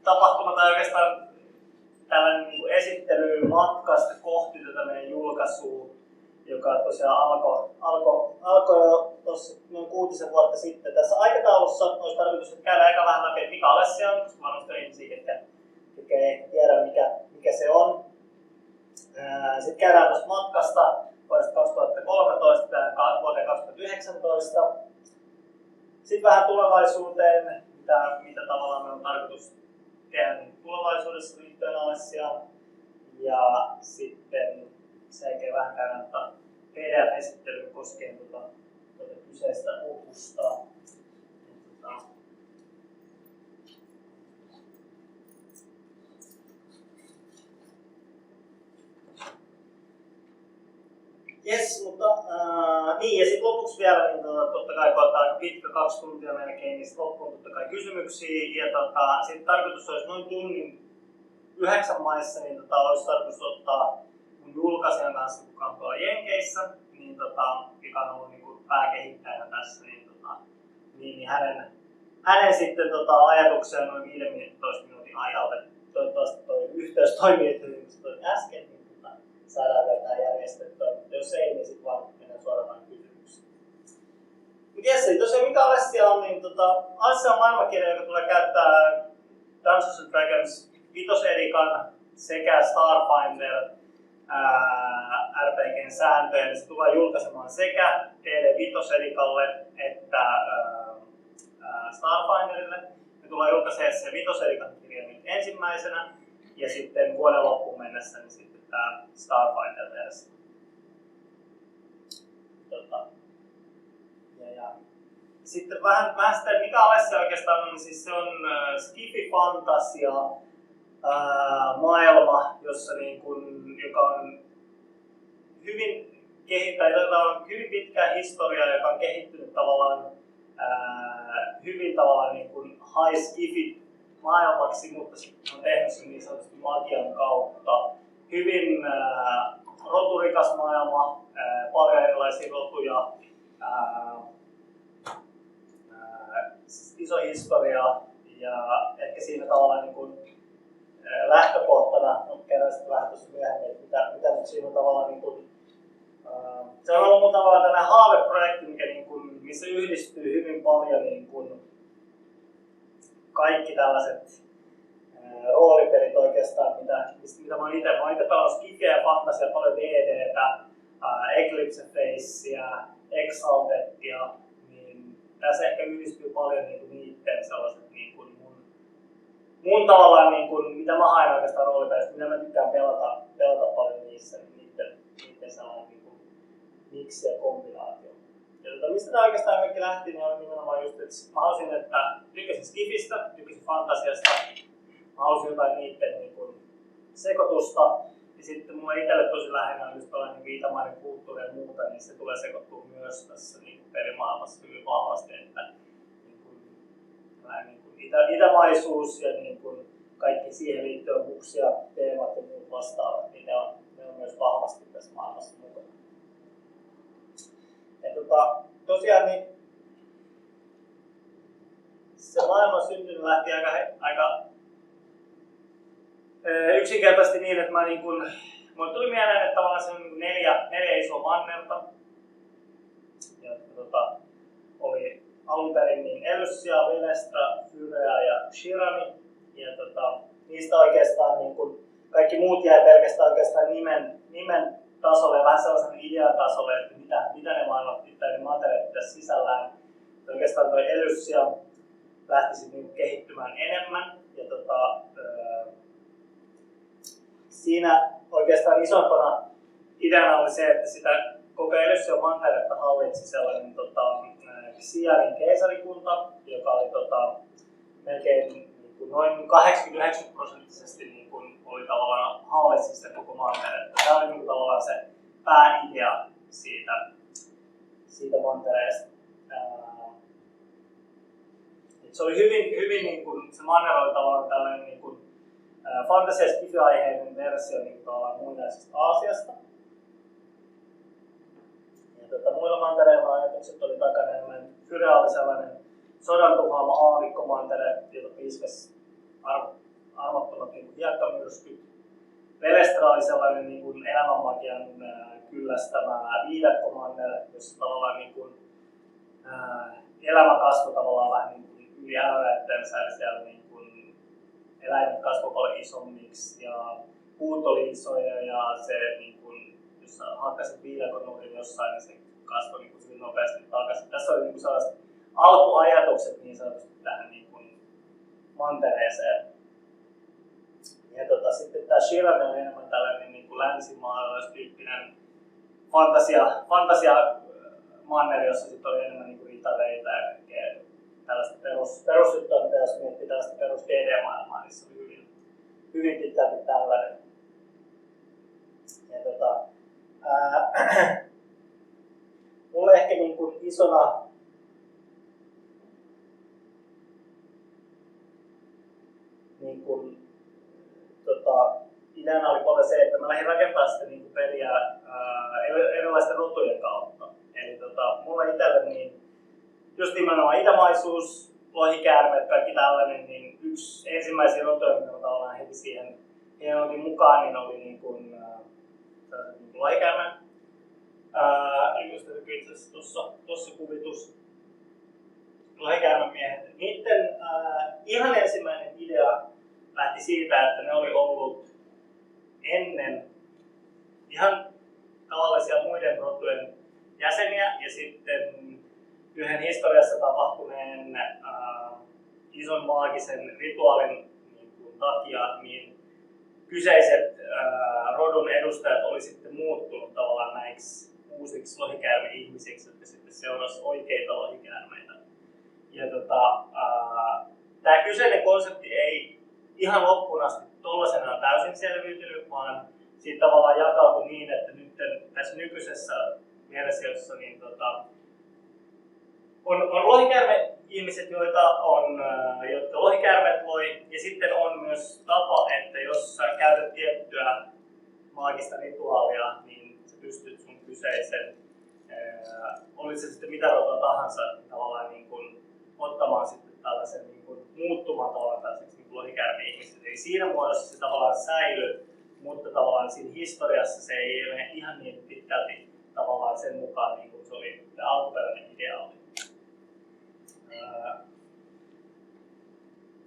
tapahtuma tai oikeastaan tällainen niin esittely matkasta kohti tätä meidän julkaisua, joka tosiaan alkoi jo tuossa noin 6 vuotta sitten. Tässä aikataulussa olisi tarkoitus käydä aika vähän läpi, että mikä Alessia on, koska varmasti on ihmisiä, ketkä ei tiedä mikä se on. Sitten käydään tuosta matkasta vuodesta 2013 vuoteen 2019. Sitten vähän tulevaisuuteen, mitä tavallaan me on tarkoitus tehdä tulevaisuudessa liittyen Alessiaan. Ja sitten sen jälkeen vähän käydään PDF-esittelyä koskien tuota kyseistä opusta. Jes, mutta niin ja sitten lopuksi vielä, niin totta kai koetaan aika pitkä 2 tuntia melkein, niin loppuun totta kai kysymyksiä. Ja sitten tarkoitus olisi noin tunnin 9 maissa, niin olisi tarkoitus ottaa mun julkaisijan kanssa, kuka on tuolla Jenkeissä, niin joka on ollut niin pääkehittäjänä tässä, niin hänen sitten ajatuksia noin 15 minuutin ajalta. Toivottavasti tuo yhteys toimii hyvin, kun se toimi äsken, niin saadaan vielä tämä järjestettyä, mutta jos ei, niin sitten vaan mennään suoraan kysymyksiin. Mutta jes, tosiaan mikä Alessia on, niin Alessia on maailmakirja, joka tulee käyttää Dungeons & Dragons 5. edikan sekä Starfinder RPGn sääntöjä, niin se tulee julkaisemaan sekä DD5-edikalle että Starfinderille. Me tullaan julkaisemaan se 5. edikan kirja nyt ensimmäisenä ja sitten vuoden loppuun mennessä niin sitten tämä Starfinder-versio. Sitten vähän sitä, mikä Alessia oikeastaan on, niin siis se on scifi fantasia maailma, jossa niin kun, joka on hyvin hyvin pitkä historia, joka on kehittynyt tavallaan hyvin tavallaan niin kuin high sci-fi maailmaksi, mutta on tehnyt sen niin sanotusti magian kautta. Hyvin roturikas maailma, paljon erilaisia rotuja, iso historia ja ehkä siinä tavallaan niin kuin lähtökohtana, kerran sitten vähän tuossa myöhemmin, että mitä nyt siinä on tavallaan niin kuin, se on ollut tavallaan tämmöinen haaveprojekti, missä yhdistyy hyvin paljon niin kuin kaikki tällaiset roolipelit oikeastaan, mitä mä itse pelannut scifiä ja fantasia, paljon DDtä, Eclipse Facea, Exaltedia, niin tässä ehkä yhdistyy paljon niin kuin niitten sellaiset niin kuin mun tavallaan niin kuin, mitä mä haen oikeastaan roolipelistä, mitä mä tykkään pelata paljon niissä, niin niitten sellainen niin kuin miksi ja kombinaatio. Ja mistä tämä oikeastaan kaikki lähti, niin oli nimenomaan just, että mä halusin, että tykkäsin skifistä, tykkäsin fantasiasta, mä halusin jotain niitten niin kuin sekoitusta. Ja sitten mulle itselle tosi lähinnä on just tällainen viitamainen kulttuuri ja muuta, niin se tulee sekoittua myös tässä niin kuin pelimaailmassa hyvin vahvasti, että niin kuin itämaisuus ja niin kuin kaikki siihen liittyen buksia, teemat ja muut vastaavat, niin ne on myös vahvasti tässä maailmassa mukana. Ja tosiaan niin se maailman syntynyt lähti aika yksinkertaisesti niin, että mulle tuli mieleen, että tavallaan se on neljä isoa mannerta, jotka oli alun perin niin Alessia, Venestra, Fyrea ja Shirani. Ja niistä oikeastaan niin kun kaikki muut jäi pelkästään oikeastaan nimen tasolle ja vähän sellaisen idean tasolle, että mitä ne maailmat tai ne materiaalit pitäisi sisällään. Ja oikeastaan tuo Alessia lähti niin kehittymään enemmän. Ja siinä oikeastaan isompana ideana oli se, että sitä koko Alessian manteretta hallitsi sellainen Xianin keisarikunta, joka oli melkein niin kuin noin 80-90% niin kuin oli tavallaan hallitsi sitä koko manteretta. Tämä oli niin kuin tavallaan se pääidea siitä mantereesta. Se oli hyvin niin kuin, se manner oli tavallaan tällainen niin kuin fantasia- ja sci-fi-aiheinen versio niin kuin muinaisesta Aasiasta. Ja muilla mantereilla ajatukset oli takana enemmän. Fyrea oli sellainen sodan tuhoama aavikkomantere, jota piiskasi myrskyt. Velestra oli sellainen niin kuin elämänmagian kyllästämä viidakkomanner, jossa tavallaan niin kuin, elämä kasvoi tavallaan vähän niin kuin yli älyräittensä, ja siellä niin kuin eläimet kasvoi paljon isommiksi ja puut oli isoja ja se niin kuin, jos hakkasit viidakon nurin jossain, niin se kasvoi niin kuin hyvin nopeasti takaisin. Tässä oli niin kuin sellaiset alkuajatukset niin sanotusti tähän niin kuin mantereeseen. Ja sitten tämä Jere on enemmän tällainen niin kuin länsimaalaistyyppinen fantasia-manner, jossa sitten oli enemmän niin kuin ritareita ja kaikkea tällaista perusjuttua, mitä jos miettii tällaista perus DD-maailmaa, niin se oli hyvin pitkälti tällainen. Ja mulle ehkä niin kuin isona niin kuin, ideana oli paljon se, että mä lähdin rakentamaan sitä niin kuin peliä erilaisten rotujen kautta. Eli mulla itselle niin just nimenomaan itämaisuus, lohikäärmeet, kaikki tällainen, niin yksi ensimmäisiä rotuja, mitä mä tavallaan heti siihen otin mukaan, niin oli niin kuin lohikäärme. Just itse asiassa tuossa kuvitus. Lohikäärmemiehet. Niiden ihan ensimmäinen idea lähti siitä, että ne oli ollut ennen ihan tavallisia muiden rotujen jäseniä ja sitten yhden historiassa tapahtuneen ison maagisen rituaalin takia niin kyseiset rodun edustajat oli sitten muuttunut tavallaan näiksi uusiksi lohikäärme-ihmisiksi, jotka sitten seurasi oikeita lohikäärmeitä. Ja tämä kyseinen konsepti ei ihan loppuun asti tollasenaan täysin selviytynyt, vaan siitä tavallaan jakautui niin, että nyt tässä nykyisessä versiossa niin on lohikäärme-ihmiset, jotka lohikäärmeet loi, ja sitten on myös tapa, että jos sä käytät tiettyä maagista rituaalia, niin sä pystyt sun kyseisen, oli se sitten mitä rotua tahansa, niin tavallaan niin kuin ottamaan sitten tällaisen niin kuin muuttumaan tavallaan tällaiseksi niin lohikäärme-ihmiseksi. Eli siinä muodossa se tavallaan säilyy, mutta tavallaan siinä historiassa se ei ole ihan niin pitkälti tavallaan sen mukaan, niin kuin se oli tämä alkuperäinen idea oli.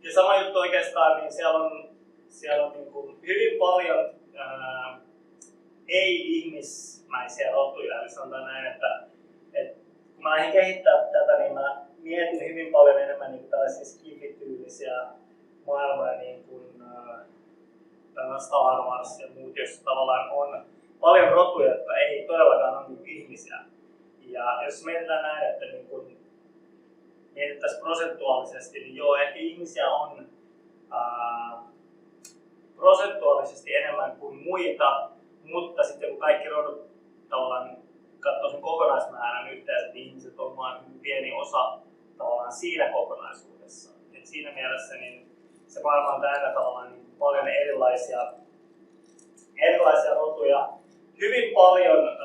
Ja sama juttu oikeastaan, niin siellä on niin kuin hyvin paljon ei-ihmismäisiä rotuja. Eli sanotaan näin, että kun mä lähdin kehittämään tätä, niin mä mietin hyvin paljon enemmän niin tällaisia scifi-tyylisiä maailmoja, niin kuin Star Wars ja muut, joissa tavallaan on paljon rotuja, jotka ei todellakaan ole niin ihmisiä. Ja jos mietitään näin, että niin kun mietittäisiin prosentuaalisesti, niin joo, ehkä ihmisiä on prosentuaalisesti enemmän kuin muita, mutta sitten kun kaikki rodut tavallaan katsoo sen kokonaismäärän yhteensä, niin ihmiset on vain hyvin pieni osa tavallaan siinä kokonaisuudessa. Et siinä mielessä niin se maailma on täynnä tavallaan niin paljon erilaisia rotuja. Hyvin paljon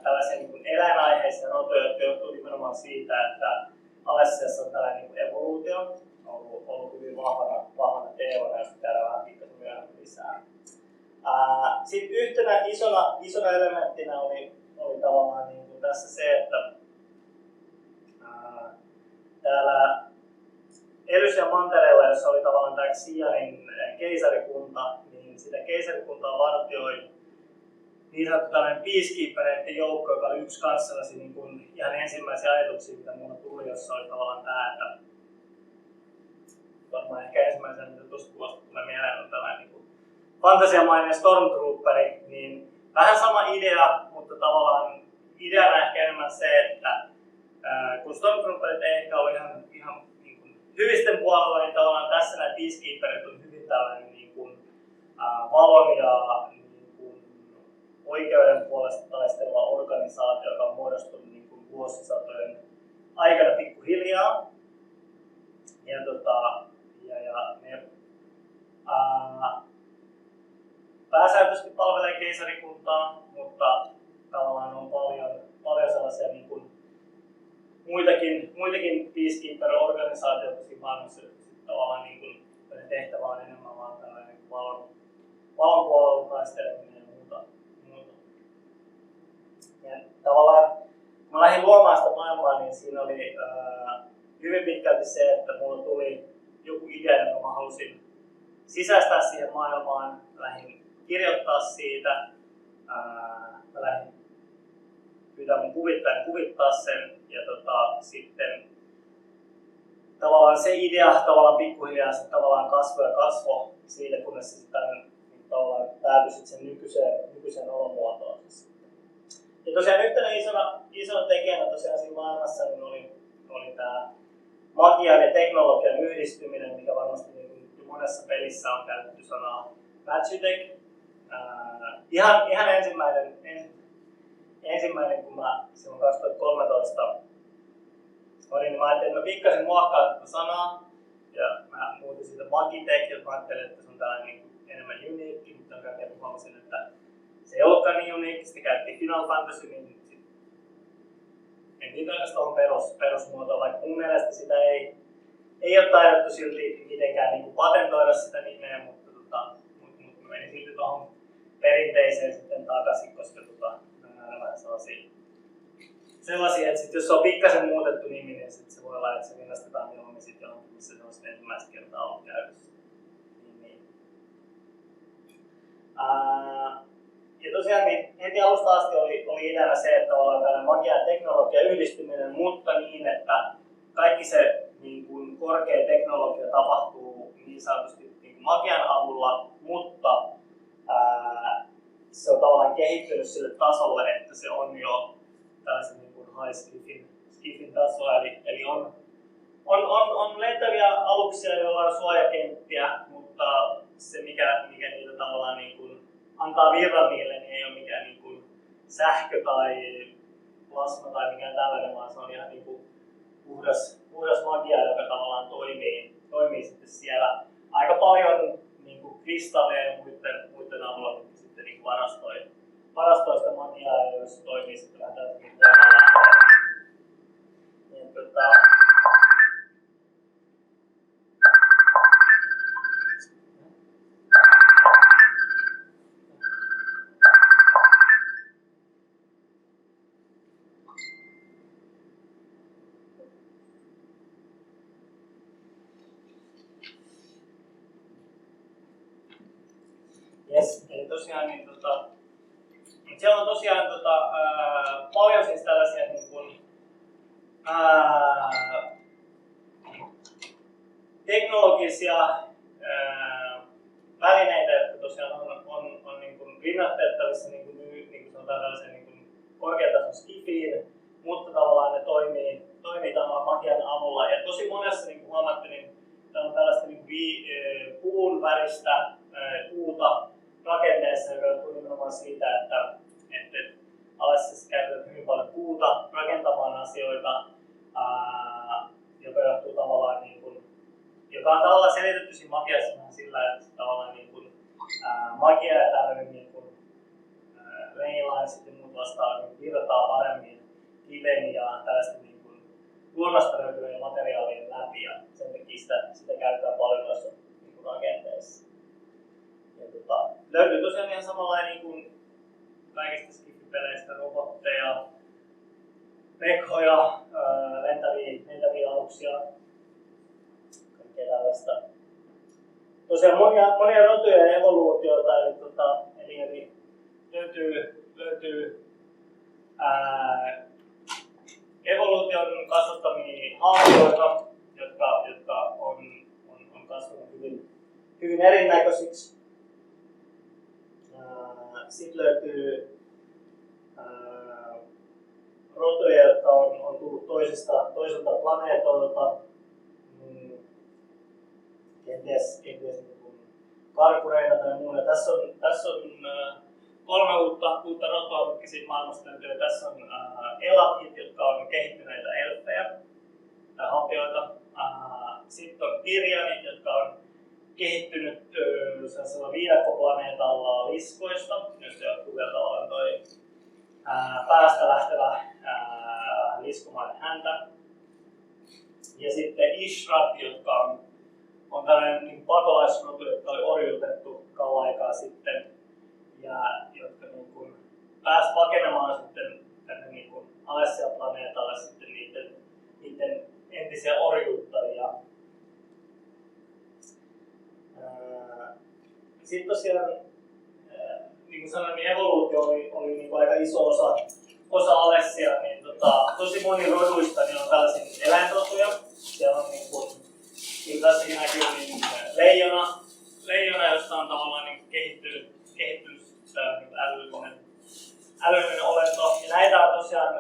tällaisia niin eläinaiheisia rotuja, jotka johtuu nimenomaan siitä, että Alessiassa on tällainen niin evoluutio, ollut hyvin vahvana teemana, josta käydään vähän pikkasen myöhemmin lisää. Sitten yhtenä isona elementtinä oli tavallaan niin kuin tässä se, että täällä Elysian mantereella, jossa oli tavallaan tämä Xianin keisarikunta, niin sitä keisarikuntaa vartioi niin sanottu tällainen peacekeepereiden joukko, joka oli yksi kanssa niin kuin ihan ensimmäisiä ajatuksia, mitä minulla tuli, jossa oli tavallaan tämä, että varmaan ehkä ensimmäisenä, mitä tuosta kuvasta tulee mieleen, on tällainen niin kuin fantasiamainen stormtrooperi, niin vähän sama idea, mutta tavallaan ideana ehkä enemmän se, että kun stormtrooperit ei ehkä ole ihan niin kuin hyvisten puolella, niin tavallaan tässä nämä peacekeeperit on hyvin tällainen niin kuin valon ja niin kuin oikeuden puolesta taisteleva organisaatio, joka on muodostunut niin kuin vuosisatojen aikana pikkuhiljaa. Ja ne pääsääntöisesti palvelee keisarikuntaa, mutta tavallaan on paljon sellaisia niin kuin muitakin peacekeeper-organisaatioita siinä maailmassa, että tavallaan niin kuin tehtävä on enemmän vaan tällainen valon puolella taisteleminen ja muuta. Ja tavallaan kun mä lähdin luomaan sitä maailmaa, niin siinä oli hyvin pitkälti se, että mulla tuli joku idea, jonka mä halusin sisäistää siihen maailmaan. Mä lähdin kirjoittaa siitä. Mä lähdin pyytää mun kuvittajan kuvittaa sen. Ja sitten tavallaan se idea tavallaan pikkuhiljaa se tavallaan kasvoi siitä, kunnes se sitten tavallaan päätyi sen nykyiseen olomuotoon. Ja tosiaan yhtenä isona tekijänä tosiaan siinä maailmassa niin oli tämä magian ja teknologian yhdistyminen, mikä varmasti niin monessa pelissä on käytetty sanaa magitech. Ihan ensimmäinen, kun mä silloin 2013 olin, niin mä ajattelin, että mä pikkasen muokkaan tätä sanaa ja mä muutin siitä magitech, ja mä ajattelin, että se on tällainen niin enemmän uniikki, mutta kaiken huomasin, että se ei ollutkaan niin uniikki, sitten käytiin Final Fantasy, niin mentiin takaisin tuohon perusmuotoon, vaikka mun mielestä sitä ei ole taidettu silti mitenkään niin patentoida sitä nimeä, mutta mä menin silti tuohon perinteiseen sitten takaisin, koska nämä on vähän sellaisia, että sit jos se on pikkasen muutettu nimi, niin sit se voi olla, että se rinnastetaan mieluummin sitten johonkin, missä se on sitten ensimmäistä kertaa ollut käytössä. Ja tosiaan niin heti alusta asti oli ideana se, että ollaan tällainen magia ja teknologia yhdistyminen, mutta niin, että kaikki se niin kuin korkea teknologia tapahtuu niin sanotusti niin kuin magian avulla, mutta se on tavallaan kehittynyt sille tasolle, että se on jo tällaisen niin kuin high skifin tasoa, eli on lentäviä aluksia, joilla on suojakenttiä, mutta se mikä niitä tavallaan niin kuin antaa virran niille, niin ei ole mikään niin kuin sähkö tai plasma tai mikään tällainen, vaan se on ihan niin kuin puhdas magia, joka tavallaan toimii sitten siellä. Aika paljon niin kuin kristalleja ja muiden avulla, mitkä sitten niin varastoi sitä magiaa, ja jos toimii sitten vähän tällaisen niin yes, eli tosiaan niin siellä on tosiaan paljon siis tällaisia niin kuin, teknologisia välineitä, jotka tosiaan on niin kuin rinnastettavissa niin kuin sanotaan tällaisen niin kuin korkeatason skifiin, mutta tavallaan ne toimii tavallaan magian avulla. Ja tosi monessa niin kuin huomatte, niin on tällaista niin kuin puun väristä puuta rakenteessa, joka johtuu nimenomaan siitä, että Alessiassa käytetään hyvin paljon puuta rakentamaan asioita, joka johtuu tavallaan niin kuin, joka on tavallaan selitetty siinä magiassa sillä, että tavallaan niin kuin, magia ja tällainen niin kuin leyline ja muut vastaan niin virtaa paremmin kiven ja tällaisten niin kuin luonnosta löytyvien materiaalien läpi, ja sen takia sitä käytetään paljon noissa niin kuin rakenteissa. Ja löytyy tosiaan ihan samanlainen niin kuin kaikista skiffi-peleistä robotteja, mekoja, lentäviä aluksia, kaikkea tällaista. Tosiaan monia rotuja ja evoluutioita, eli löytyy evoluution kasvattamia haaroita, jotka on kasvanut hyvin erinäköisiksi. Sitten löytyy rotuja, jotka on tullut toiselta planeetoilta, kenties karkureita tai muuta. Tässä on 3 uutta rotua, mitkä siitä maailmasta löytyy. Tässä on elakit, jotka on kehittyneitä elfejä tai haltioita. Sitten on Tyrianit, jotka on kehittynyt sellaisella viidakkoplaneetalla liskoista, josta johtuu vielä tavallaan toi päästä lähtevä liskomainen häntä. Ja sitten Ishrat, jotka on tällainen niin pakolaisrotu, jotka oli orjuutettu kauan aikaa sitten Sitten tosiaan, niin kuin sanoin, niin evoluutio oli niin kuin aika iso osa Alessia, niin tosi moni roduista niin on tällaisia eläinrotuja. Siellä on niin kuin tässäkin näkyy niin leijona, josta on tavallaan niin kehittynyt niin älyllinen olento. Ja näitä on tosiaan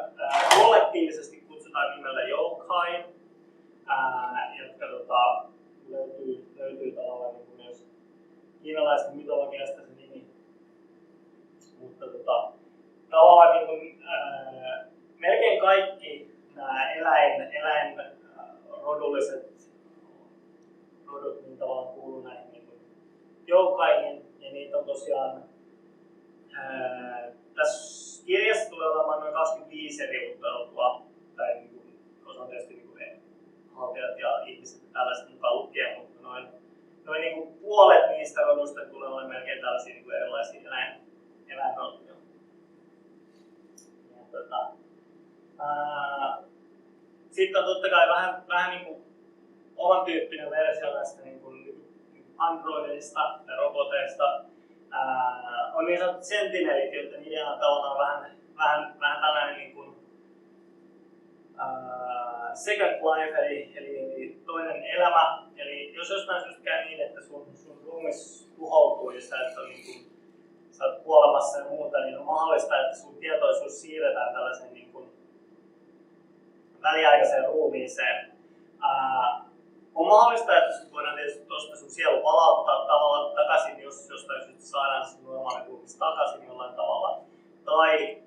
kollektiivisesti kutsutaan nimellä jokai, jotka löytyy tavallaan niin kuin myös kiinalaisesta mytologiasta se nimi. Mutta tavallaan niin kuin, melkein kaikki nämä eläinrodulliset rodut niin tavallaan kuuluu näihin niin kuin joukaihin, ja niitä on tosiaan tässä kirjassa tulee olemaan noin 25 eri uttelua, tai niin kuin, osa on tietysti niin kuin haltijat ja ihmiset ja tällaiset mukaan lukien, mutta noin niin kuin puolet niistä roduista tulee olemaan melkein tällaisia niin kuin erilaisia eläinrotuja. Sitten on totta kai vähän niin kuin oman tyyppinen versio näistä niin kuin androideista ja roboteista. On niin sanotut sentinelit, joiden idea on tavallaan vähän tällainen niin kuin, second life, eli toinen elämä. Eli jos jostain syystä käy niin, että sun ruumis tuhoutuu ja sä oot kuolemassa ja muuta, niin on mahdollista, että sun tietoisuus siirretään tällaiseen niin kuin väliaikaiseen ruumiiseen. On mahdollista, että voidaan tietysti tuosta sun sielu palauttaa tavallaan takaisin, jos jostain syystä saadaan sun normaali ruumis takaisin jollain tavalla. Tai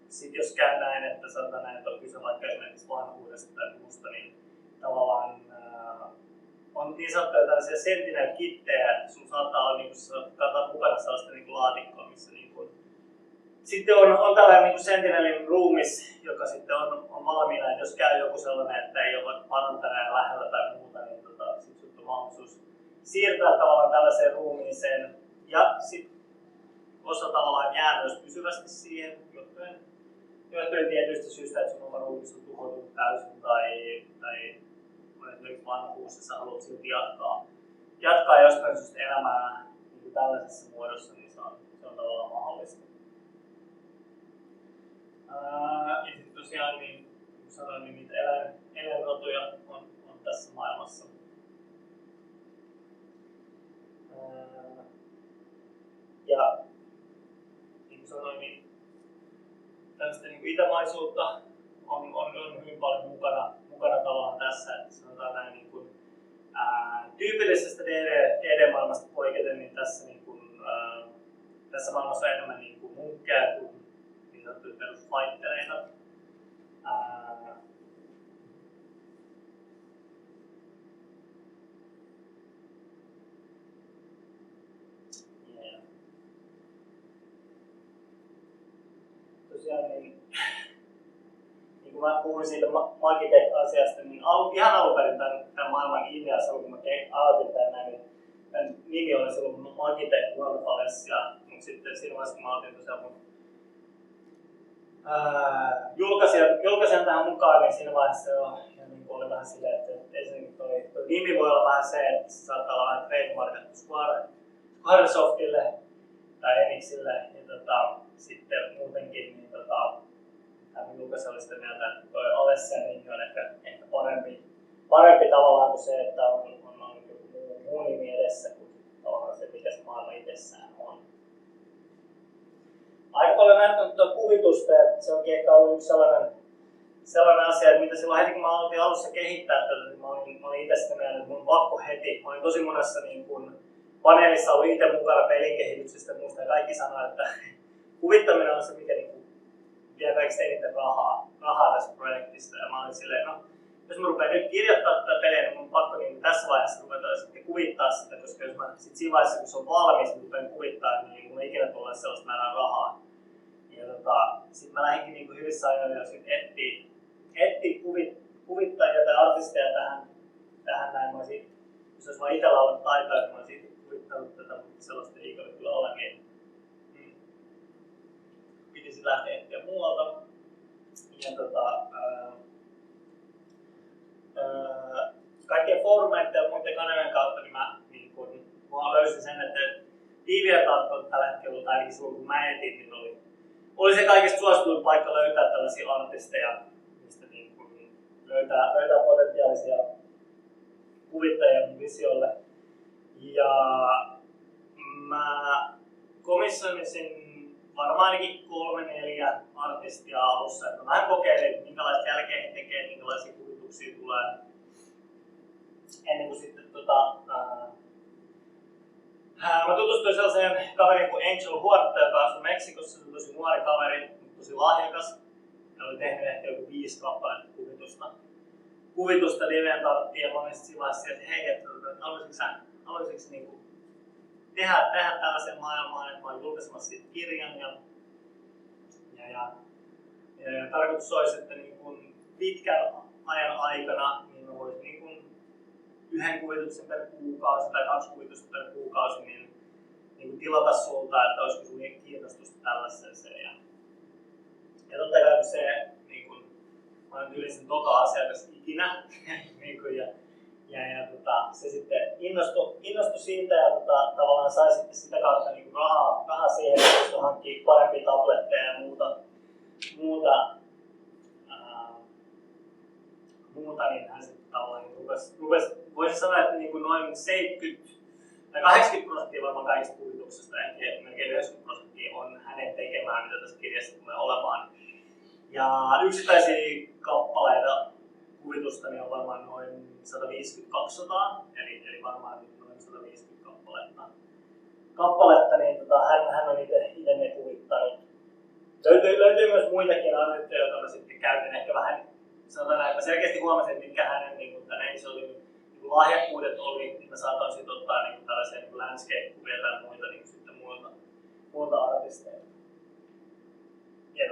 sitten jos käy näin, että sanotaan näin, että on kyse vaikka esimerkiksi vanhuudesta tai muusta, niin tavallaan on niin sanottuja tällaisia sentinel-kittejä, että sun saattaa olla niin kuin mukana sellaista niin laatikkoa, missä niin kuin sitten on tällainen niin kuin sentinelin ruumis, joka sitten on valmiina, että jos käy joku sellainen, että ei ole parantaneen lähellä tai muuta, niin sitten on mahdollisuus siirtää tavallaan tällaiseen ruumiiseen. Ja sitten osa tavallaan jää myös pysyvästi siihen, johtuen tietyistä syistä, että sun oma ruumis on tuhoutunut täysin tai on esimerkiksi vanhuus ja sä haluat silti jatkaa jostain syystä elämää niin tällaisessa muodossa, niin se on tavallaan mahdollista. Ja sitten tosiaan, niin kuin sanoin, niin niitä eläinrotuja on tässä maailmassa. Ja niin kuin sanoin, niin tällaista niin itämaisuutta on hyvin paljon mukana tavallaan tässä, että sanotaan näin niin kuin, tyypillisestä DD-maailmasta poiketen, niin tässä, niin kuin, tässä maailmassa on enemmän niin kuin munkkeja kuin niin sanottuja perusfightereita. Tosiaan niin kun mä puhuin siitä Magitech-asiasta, niin ihan alun perin tämän maailman ideassa, kun mä aloitin tämän nimi oli silloin Magitech Alessia, mutta sitten siinä vaiheessa kun mä aloitin tosiaan mun julkaisijan tähän mukaan, niin siinä vaiheessa jo niin oli vähän silleen, että ensinnäkin toi nimi voi olla vähän se, että se saattaa olla vähän trademarkattu Squaresoftille tai Enixille, ja sitten muutenkin niin tämä julkaisija oli sitä mieltä, että toi Alessian nimi on ehkä parempi tavallaan kuin se, että on joku muu nimi edessä kuin tavallaan se, mikä se maailma itsessään on. Aika paljon näyttänyt tuota kuvitusta, että se onkin ehkä ollut yksi sellainen asia, että mitä silloin heti kun mä aloitin alussa kehittää tätä, niin mä olin itse sitä mieltä, että mun on pakko heti. Mä olin tosi monessa niin kun paneelissa ollut itse mukana pelin kehityksestä ja muusta, ja kaikki sanoivat, että kuvittaminen on se, mikä niin vie kaikista eniten rahaa tästä projektista. Ja mä olin silleen, no jos mä rupean nyt kirjoittaa tätä peliä, niin mun on pakko niin tässä vaiheessa ruveta sitten kuvittaa sitä, koska jos mä sit siinä vaiheessa, kun se on valmis, niin rupean kuvittaa, niin mun ei ikinä tule sellaista määrää rahaa. Ja sit mä lähdinkin niin hyvissä ajoin jo sit etsiä kuvittajia tai artisteja tähän näin. Jos olisi vaan itsellä ollut taitoa, niin mä olisin kuvittanut tätä, mutta sellaista ei ikinä kyllä ole, niin piti sit lähteä etsiä muualta. Ja kaikkien foorumeiden ja muiden kanavien kautta niin mä löysin sen, että DeviantArt on tällä hetkellä, tai ainakin silloin kun mä etin, niin oli se kaikista suosituin paikka löytää tällaisia artisteja, mistä niin kuin löytää potentiaalisia kuvittajia mun visiolle. Ja mä komissioisin varmaan ainakin 3-4 artistia alussa, että mä kokeilin, minkälaista jälkeen he tekee, minkälaisia kuvituksia tulee. Ennen kuin sitten mä tutustuin sellaiseen kaveriin kuin Angel Huerta, joka asui Meksikossa, tosi nuori kaveri, tosi lahjakas. Hän oli tehnyt ehkä joku 5 kappaletta kuvitusta DeviantArtia, ja mä olin sitten sillä että hei, että haluaisitko niinku tehdä tällaisen maailmaan, että mä olin julkaisemassa siitä kirjan ja tarkoitus olisi, että niin kun pitkän ajan aikana niin mä voisin niin kun 1 kuvituksen per kuukausi tai 2 kuvitusta per kuukausi niin tilata sulta, että olisiko sinulle kiinnostusta tällaiseen. Ja totta kai kun se, niin kun, mä olen yleensä toka asiakas ikinä, niin kun, se sitten innostui siitä ja tavallaan sai sitten sitä kautta niin rahaa siihen, että pystyi hankkimaan parempia tabletteja ja muuta, niin hän sitten tavallaan rupesi voisin sanoa, että niin kuin noin 80% varmaan kaikista kuvituksesta, melkein 90% on hänen tekemään, mitä tässä kirjassa tulee olemaan. Ja yksittäisiä kappaleita kuvitusta niin on varmaan noin 150-200, eli varmaan noin 150 kappaletta niin hän on itse ne kuvittanut. Löytyy myös muitakin artisteja, joita mä sitten käytin ehkä vähän, sanotaan näin, että selkeästi huomasin, mitkä hänen niin lahjakkuudet oli, niin mä saatoin sitten ottaa niin tällaisia niin landscape-kuvia tai muita niin sitten muilta artisteilta. Ja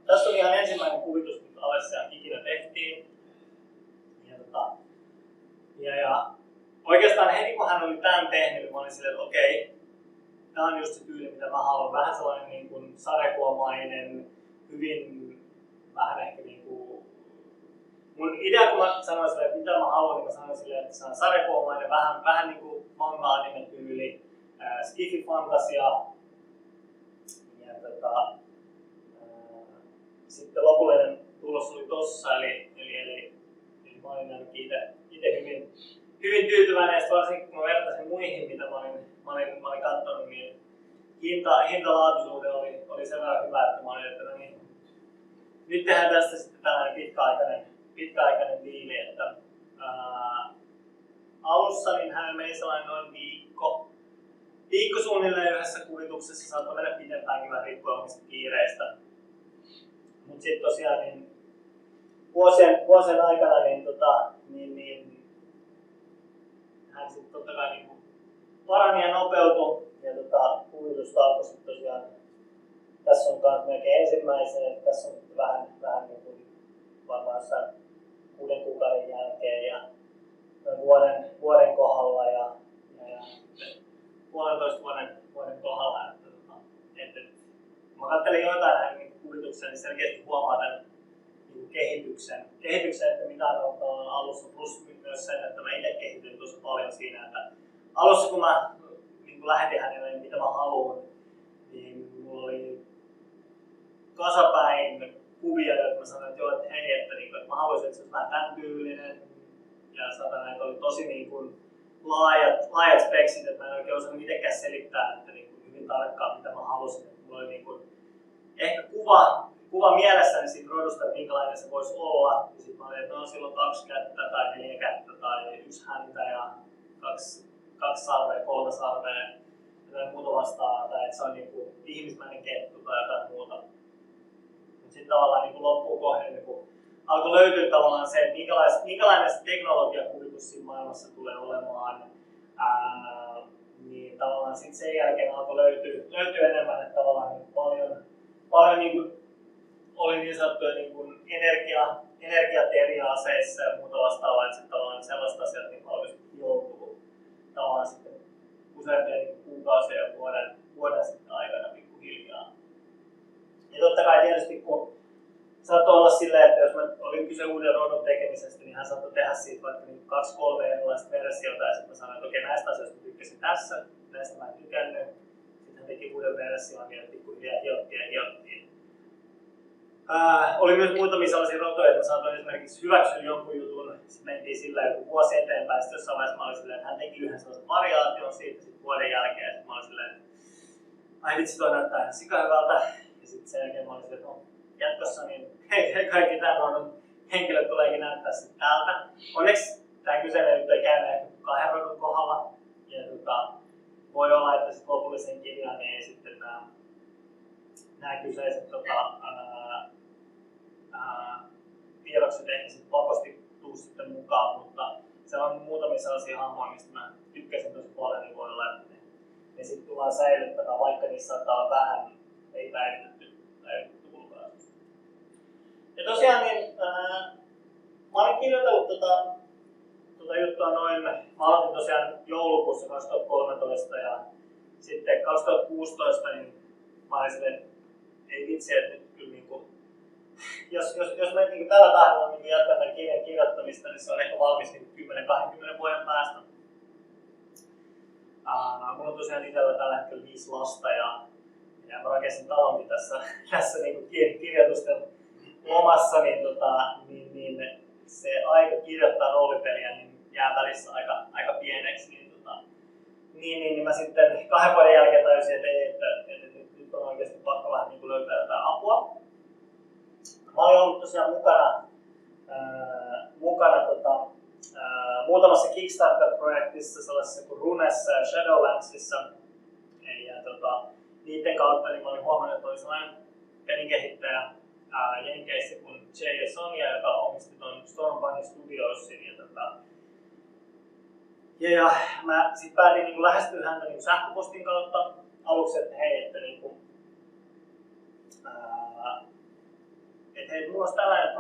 tässä on ihan ensimmäinen kuvitus, mitä Alessiaan ikinä tehtiin. Ja oikeastaan heti kun hän oli tämän tehnyt, niin mä olin silleen, että okei, tämä on just se tyyli, mitä mä haluan. Vähän sellainen niin kuin sarjakuomainen, hyvin vähän ehkä niin kuin... Mun idea, kun mä sanoin silleen, että mitä mä haluan, niin mä sanoin silleen, että se on sarjakuomainen, vähän niin kuin manga-anime-tyyli, scifi fantasia. Ja sitten lopullinen tulos oli tossa, eli mä olin ainakin itse hyvin tyytyväinen, ja varsinkin kun mä vertaisin muihin, mitä mä olin katsonut, niin hintalaatuisuuden oli sen verran hyvä, että mä olin, että no niin, nyt tehdään tästä sitten tällainen pitkäaikainen diili, että alussa niin hän meni sellainen noin viikko suunnilleen yhdessä kuvituksessa, saattoi mennä pitempäänkin vähän riippuen omista kiireistä. Mutta sitten tosiaan niin vuosien aikana niin hän sitten totta kai niin parani ja nopeutui ja kuvitusta alkoi sitten tosiaan. Tässä on myös melkein ensimmäisen, että tässä on vähän niin kuin varmaan jossain 6 kuukauden jälkeen ja vuoden kohdalla ja 1,5 vuoden kohdalla. Että mä katselin jotain näin kuvituksia, niin selkeästi huomaa tämän niin kehityksen, että mitä on alussa, plus myös sen, että mä itse kehityin tosi paljon siinä, että alussa kun mä niin lähetin hänelle, mitä mä haluan, niin mulla oli kasapäin kuvia, joita mä sanoin, että joo, että hei, että mä haluaisin, että se olisi vähän tämän tyylinen. Ja satana, että oli tosi niin kuin laajat speksit, että mä en oikein osannut itsekään selittää että niin kuin hyvin tarkkaan, mitä mä halusin. Että mulla oli niin kuin ehkä kuva mielessäni siitä rodusta, että minkälainen se voisi olla. Ja sitten mä olin, että no silloin 2 kättä tai 4 kättä tai 1 häntä ja 2 sarvea, 3 sarvea. Jotain muuta vastaan, tai että se on niinku ihmismäinen kettu tai jotain muuta. Mutta sitten tavallaan niinku loppuun kohden niinku alkoi löytyä tavallaan se, että minkälainen se teknologiakuvitus siinä maailmassa tulee olemaan. Niin tavallaan sitten sen jälkeen alkoi löytyä enemmän, että tavallaan niinku paljon niinku oli niin sanottuja niinku energiateriaaseissa ja muuta vastaavaa, että sitten tavallaan sellaiset asiat niinku alkoi joutua tavallaan sitten useampia kuukausia ja vuoden sitten aikana pikkuhiljaa. Ja totta kai tietysti kun saattoi olla silleen, että jos mä olin kyse uuden rodun tekemisestä, niin hän saattoi tehdä siitä vaikka 2-3 erilaista versiota ja sitten mä sanoin, että okei, näistä asioista tykkäsin tässä, näistä mä en tykännyt. teki uuden version ja pikkuhiljaa hiottiin. Oli myös muutamia sellaisia rotoja, että mä saatoin esimerkiksi hyväksyä jonkun jutun, sitten mentiin sillä joku vuosi eteenpäin, sitten jossain vaiheessa mä olin silleen, että hän teki yhden sellaisen variaation siitä sitten vuoden jälkeen, ja sitten mä olin silleen, että ai vitsi, toi näyttää ihan sikahyvältä, ja sitten sen jälkeen mä olin silleen, että no, jatkossa niin kaikki tämän rodun henkilöt tuleekin näyttää sitten täältä. Onneksi tämä kyseinen nyt ei käynyt ehkä 2 rodun kohdalla, ja voi olla, että sitten lopullisen kirjan niin ei sitten nämä kyseiset tiedokset ehkä sitten pakosti tuu sitten mukaan, mutta se on muutamia sellaisia hahmoja, mistä mä tykkäsin tosi paljon, niin voi olla, että ne sitten tullaan säilyttämään, vaikka niissä saattaa olla vähän ei päivitetty julkaisussa. Ja tosiaan niin, mä olin kirjoitellut juttua noin, mä aloitin tosiaan joulukuussa 2013 ja sitten 2016 niin mä olin silleen, ei vitsi, että nyt kyllä niinku, jos mä niinku tällä tahdilla niinku jatkan tämän kirjan kirjoittamista, niin se on ehkä valmis niinku 10-20 vuoden päästä. Mulla on tosiaan itsellä tällä hetkellä 5 lasta ja mä rakensin talonkin tässä niinku kirjoitusten lomassa, niin se aika kirjoittaa roolipeliä niin jää välissä aika pieneksi. Niin mä sitten 2 vuoden jälkeen tajusin, että nyt on oikeasti pakko vähän niin löytää jotain apua. Mä olin ollut tosiaan mukana muutamassa Kickstarter-projektissa, sellaisessa kuin Runessa ja Shadowlandsissa. Ja niiden kautta niin mä olin huomannut, että oli sellainen pelin kehittäjä Jenkeissä kuin Jere, joka omisti tuon Starfinder Studiosin. Ja mä sit päätin niin lähestyä häntä niin sähköpostin kautta aluksi, että hei, että mulla olisi tällainen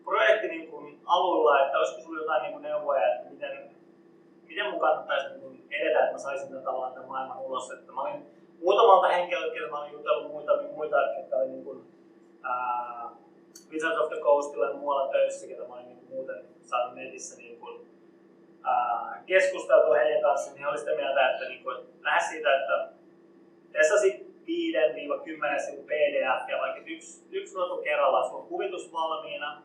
projekti niin kuin alulla, että olisiko sulla jotain niin kuin neuvoja, että miten mun kannattaisi niin kuin edetä, että mä saisin tämän maailman ulos. Että mä olin muutamalta henkilöltä, joilla mä olin jutellut muita jotka oli niin kuin, Wizards of the Coastilla ja muualla töissä, ketä mä olin niin kuin muuten saanut netissä niin kuin, keskusteltua heidän kanssa, niin he olivat sitä mieltä, että lähes siitä, että testasit 5-10 sivun PDF ja vaikka yksi rotu kerrallaan, sulla on kuvitus valmiina,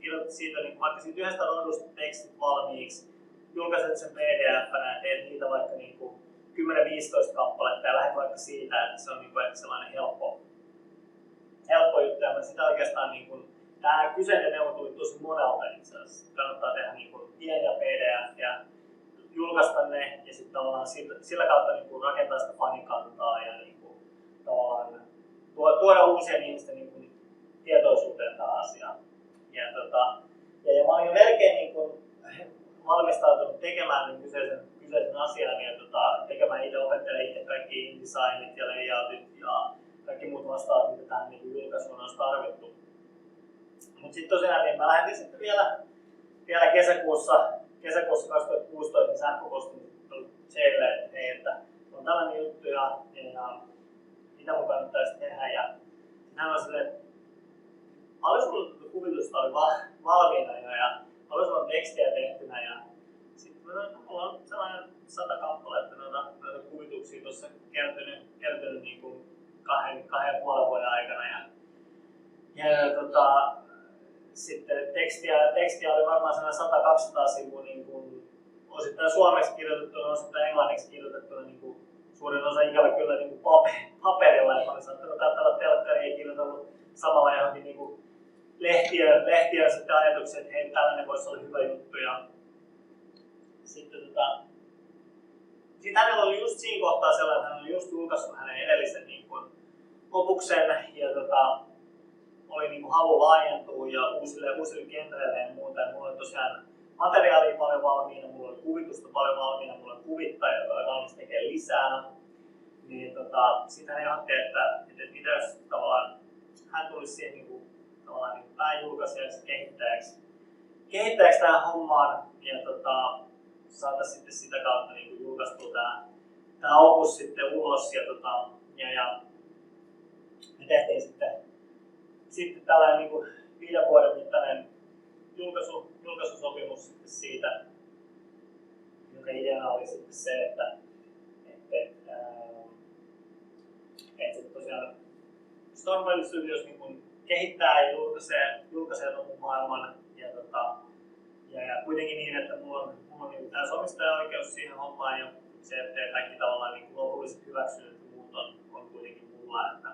kirjoitat siitä vaikka siitä yhdestä rodusta tekstit valmiiksi, julkaiset sen PDF-nä ja teet niitä vaikka 10-15 kappaletta ja lähdet vaikka siitä, että se on ehkä sellainen helppo juttu. Ja sitä oikeastaan tämä kyseinen neuvo tuli tosi monelta itse asiassa. Kannattaa tehdä pieniä PDF ja julkaista ne ja sitten tavallaan sillä kautta rakentaa sitä fanikantaa ja tavallaan tuoda uusien ihmisten tietoisuuteen tämä asia. Ja mä olin jo melkein valmistautunut tekemään kyseisen asian ja tekemään itse, opettelemaan itse kaikki InDesignit ja layoutit ja kaikki muut vastaavat, mitä tähän julkaisuun olisi tarvittu. Mutta sitten tosiaan niin mä lähetin sitten vielä kesäkuussa 2016 sähköpostin Jerelle, että hei, että on tällainen juttu ja mitä mun kannattaisi tehdä. Ja hän on silleen, että paljon sulla kuvitusta oli valmiina jo ja paljon sulla on tekstiä tehtynä ja sitten mulla on sellainen 100 kappaletta noita kuvituksia tuossa kertynyt kahden puolen vuoden aikana. Ja sitten tekstiä oli varmaan 100-200 sivua osittain suomeksi kirjoitettuna, osittain englanniksi kirjoitettuna suurin osa ikävä kyllä paperilla, että olin saattanut katsella telkkaria ja kirjoitellut samalla johonkin lehtiön sitten ajatuksia, että hei, tällainen voisi olla hyvä juttu. Ja sitten hänellä oli just siinä kohtaa sellainen, että hän oli just julkaissut hänen edellisen opuksen ja oli halu laajentua ja uusille genreille ja muuta. Ja mulla oli tosiaan materiaalia paljon valmiina, mulla oli kuvitusta paljon valmiina, mulla oli kuvittaja, joka oli valmis tekemään lisää. Niin sitten hän ehdotti, että mitä jos tavallaan hän tulisi siihen pääjulkaisijaksi kehittäjäksi tähän hommaan ja saataisiin sitten sitä kautta julkaistua tämä opus sitten ulos ja me tehtiin sitten tällainen 5 vuoden mittainen julkaisusopimus sitten siitä, jonka ideana oli sitten se, että Starfinder Studios niin kehittää ja julkaisee tuon maailman. Ja kuitenkin niin, että mulla on niin täysi omistajaoikeus siihen hommaan ja se, että kaikki tavallaan niin lopulliset hyväksynnät ja muut on kuitenkin mulla. Että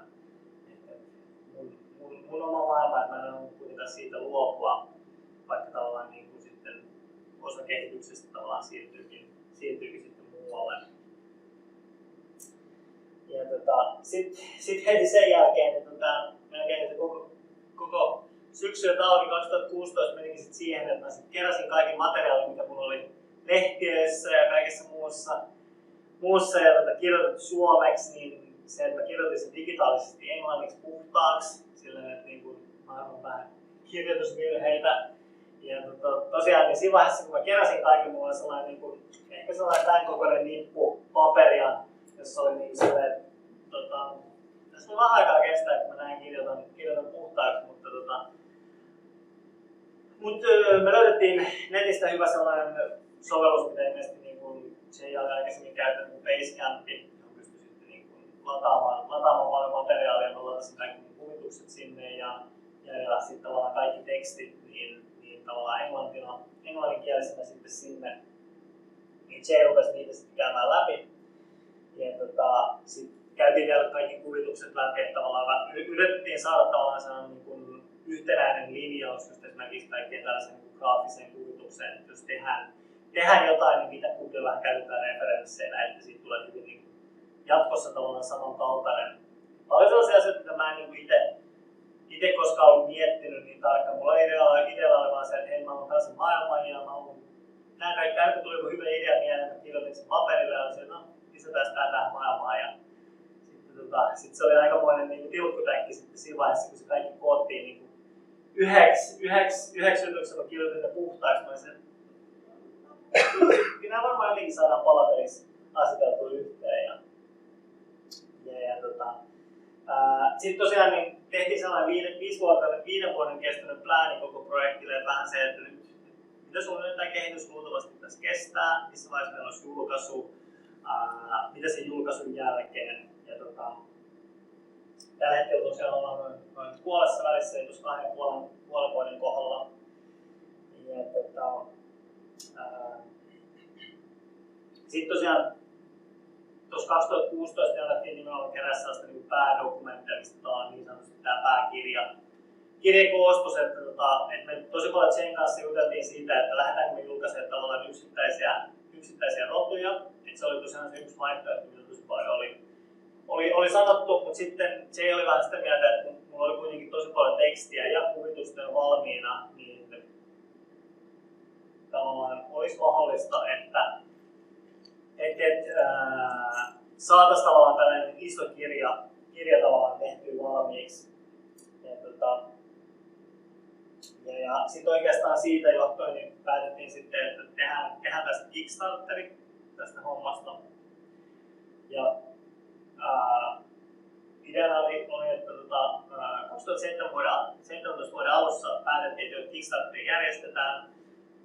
mun oma maailma, että mä en ole kuitenkaan siitä luopua, vaikka tavallaan niin kuin sitten osa kehityksestä tavallaan siirtyykin sitten muualle. Ja sitten heti sen jälkeen, että melkein se koko syksy ja talvi 2016 menikin sitten siihen, että mä sitten keräsin kaiken materiaalin, mitä mulla oli lehtiöissä ja kaikessa muussa ja kirjoitettu suomeksi, niin se, että mä kirjoitin sen digitaalisesti englanniksi puhtaaksi, silleen, että niin mä on vähän kirjoitusvirheitä. Ja tosiaan niin siinä vaiheessa, kun mä keräsin kaiken, mulla oli sellainen, niin kuin, ehkä sellainen tämän kokoinen nippu paperia, jossa oli niin sellainen, tässä on vähän aikaa kestää, kun mä näin kirjoitan puhtaaksi, mutta me löydettiin netistä hyvä sellainen sovellus, mitä ilmeisesti niin kuin Jere oli aikaisemmin käyttänyt kuin Basecamp, johon pystyi sitten niin kuin lataamaan paljon materiaalia, me latasin kaikki kuvitukset sinne ja sitten tavallaan kaikki tekstit niin tavallaan englanninkielisenä sitten sinne. Niin Jere rupesi niitä sitten käymään läpi. Ja sitten käytiin vielä kaikki kuvitukset läpi, että tavallaan yritettiin saada tavallaan sellainen niin kuin yhtenäinen linjaus just esimerkiksi kaikkeen tällaiseen niin graafiseen kuvitukseen, että jos tehdään jotain, niin mitä kuitenkin vähän käytetään referensseinä, että siitä tulee hyvin niin jatkossa tavallaan samankaltainen. Paljon sellaisia asioita, mitä mä en niin itse koskaan ollut miettinyt niin tarkkaan. Mulla idealla oli vaan se, että hei, mä haluan tällaisen maailman ja mä haluan nämä kaikki aina, kun tuli joku hyvä idea mieleen, mä kirjoitin sen paperille ja olisin, no lisätään sitä tähän maailmaan. Ja sitten se oli aikamoinen niin tilkkutäkki sitten siinä vaiheessa, kun se kaikki koottiin niin yhdeksi yrityksellä kirjoitin ne puhtaaksi. Mä olisin, nämä varmaan jotenkin saadaan palapeliksi aseteltua yhteen. Sitten tosiaan niin tehtiin sellainen 5 vuoden kestänyt plääni koko projektille, että vähän se, että nyt mitä suunnilleen tämä kehitys luultavasti tässä kestää, missä vaiheessa meillä olisi julkaisu, mitä sen julkaisun jälkeen. Tällä hetkellä tosiaan ollaan noin puolessa välissä, eli tuossa 2,5 vuoden kohdalla. Sitten tosiaan tuossa 2016 niin alettiin nimenomaan kerää sellaista niin päädokumenttia, mistä on niin sanotusti tämä pääkirja. Kirjekoostos, että me tosi paljon Jeren kanssa juteltiin siitä, että lähdetäänkö me julkaisemaan tavallaan yksittäisiä rotuja. Et se oli tosiaan se yksi vaihtoehto, mitä tosi paljon oli sanottu, mutta sitten Jere oli vähän sitä mieltä, että mulla oli kuitenkin tosi paljon tekstiä ja kuvitusta jo valmiina, niin tavallaan olisi mahdollista, että saataisiin tavallaan tällainen iso kirja tavallaan tehtyä valmiiksi. Ja sitten oikeastaan siitä johtuen niin päätettiin sitten, että tehdään tästä Kickstarteri tästä hommasta. Ja ideana oli että 2017 vuoden alussa päätettiin, että Kickstarteri järjestetään.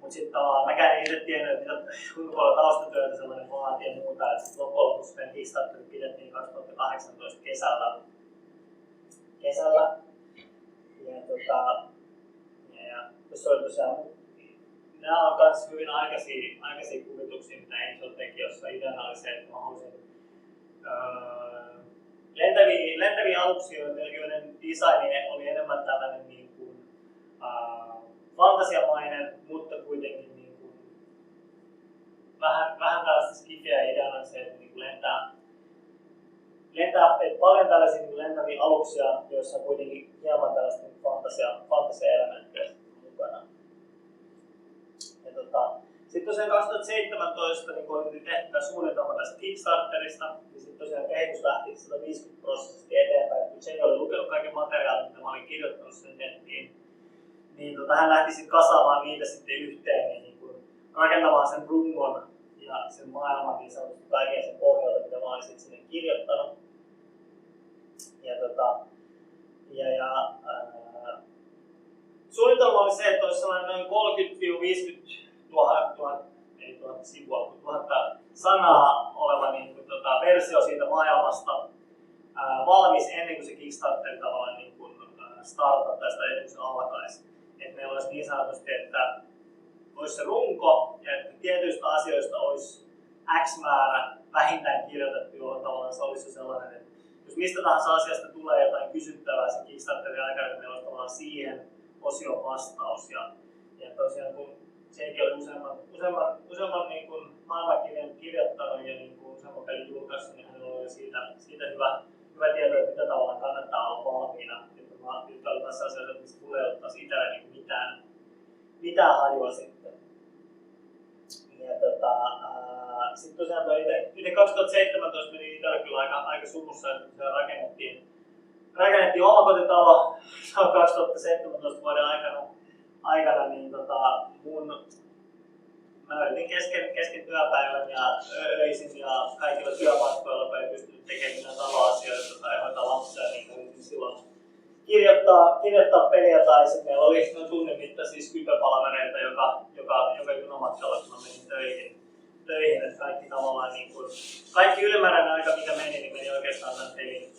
Mutta sitten tavallaan mäkään en itse tiennyt, että kuinka paljon taustatyötä sellainen vaatii ja muuta. Että sitten loppujen lopuksi meidän Kickstarteri pidettiin 2018 kesällä. Ja tuossa oli tosiaan, nämä on myös hyvin aikaisia kuvituksia, mitä Angel teki, jossa ideana oli se, että mä halusin lentäviä aluksia, joiden designi oli enemmän tällainen niin kuin, fantasiamainen, mutta kuitenkin niin kuin, vähän tällaista skifiä. Ideana on se, että niin lentää paljon tällaisia niin lentäviä aluksia, joissa on kuitenkin hieman tällaista niin fantasia-elementtejä mukana. Sitten tosiaan 2017, niin kun oli tehty tämä suunnitelma tästä Kickstarterista, niin sitten tosiaan kehitys lähti 150% eteenpäin. Kun Jere oli lukenut kaiken materiaalin, mitä mä olin kirjoittanut sen nettiin, niin hän lähti sitten kasaamaan niitä sitten yhteen, niin kun rakentamaan sen rungon ja sen maailman niin sanotusti kaiken sen pohjalta, mitä mä olin sitten sinne kirjoittanut. Suunnitelma oli se, että olisi sellainen noin 30-50 000 sanaa oleva niin kuin, versio siitä maailmasta, valmis ennen kuin se Kickstarter tavallaan niin kuin startaa tästä ennen alkaisi. Että meillä olisi niin sanotusti, että olisi se runko ja että tietyistä asioista olisi X määrä vähintään kirjoitettu, jolloin tavallaan se olisi sellainen, että jos mistä tahansa asiasta tulee jotain kysyttävää sen Kickstarterin aikana, niin meillä olisi tavallaan siihen osion vastaus. Ja tosiaan kun senkin oli useamman niin kuin maailmankirjan kirjoittanut ja niin kuin useamman pelin julkaissut, niin hänellä oli siitä hyvä tieto, että mitä tavallaan kannattaa olla valmiina. Nyt oli tässä asioita, että mistä tulee ottaa itsellä niin mitään hajua sitten. Ja sitten tosiaan itse 2017 meni itsellä kyllä aika sumussa, että rakennettiin omakotitalo 2017 vuoden aikana niin mä yritin kesken työpäivän ja öisin ja kaikilla työmatkoilla, kun ei pystynyt tekemään taloasioita tai hoitaa lapsia, niin yritin silloin kirjoittaa peliä tai sitten meillä oli noin tunnin mittaisia Skype-palavereita joka junamatkalla, kun mä menin töihin, että kaikki tavallaan niin kuin, kaikki ylimääräinen aika mikä meni oikeastaan tämän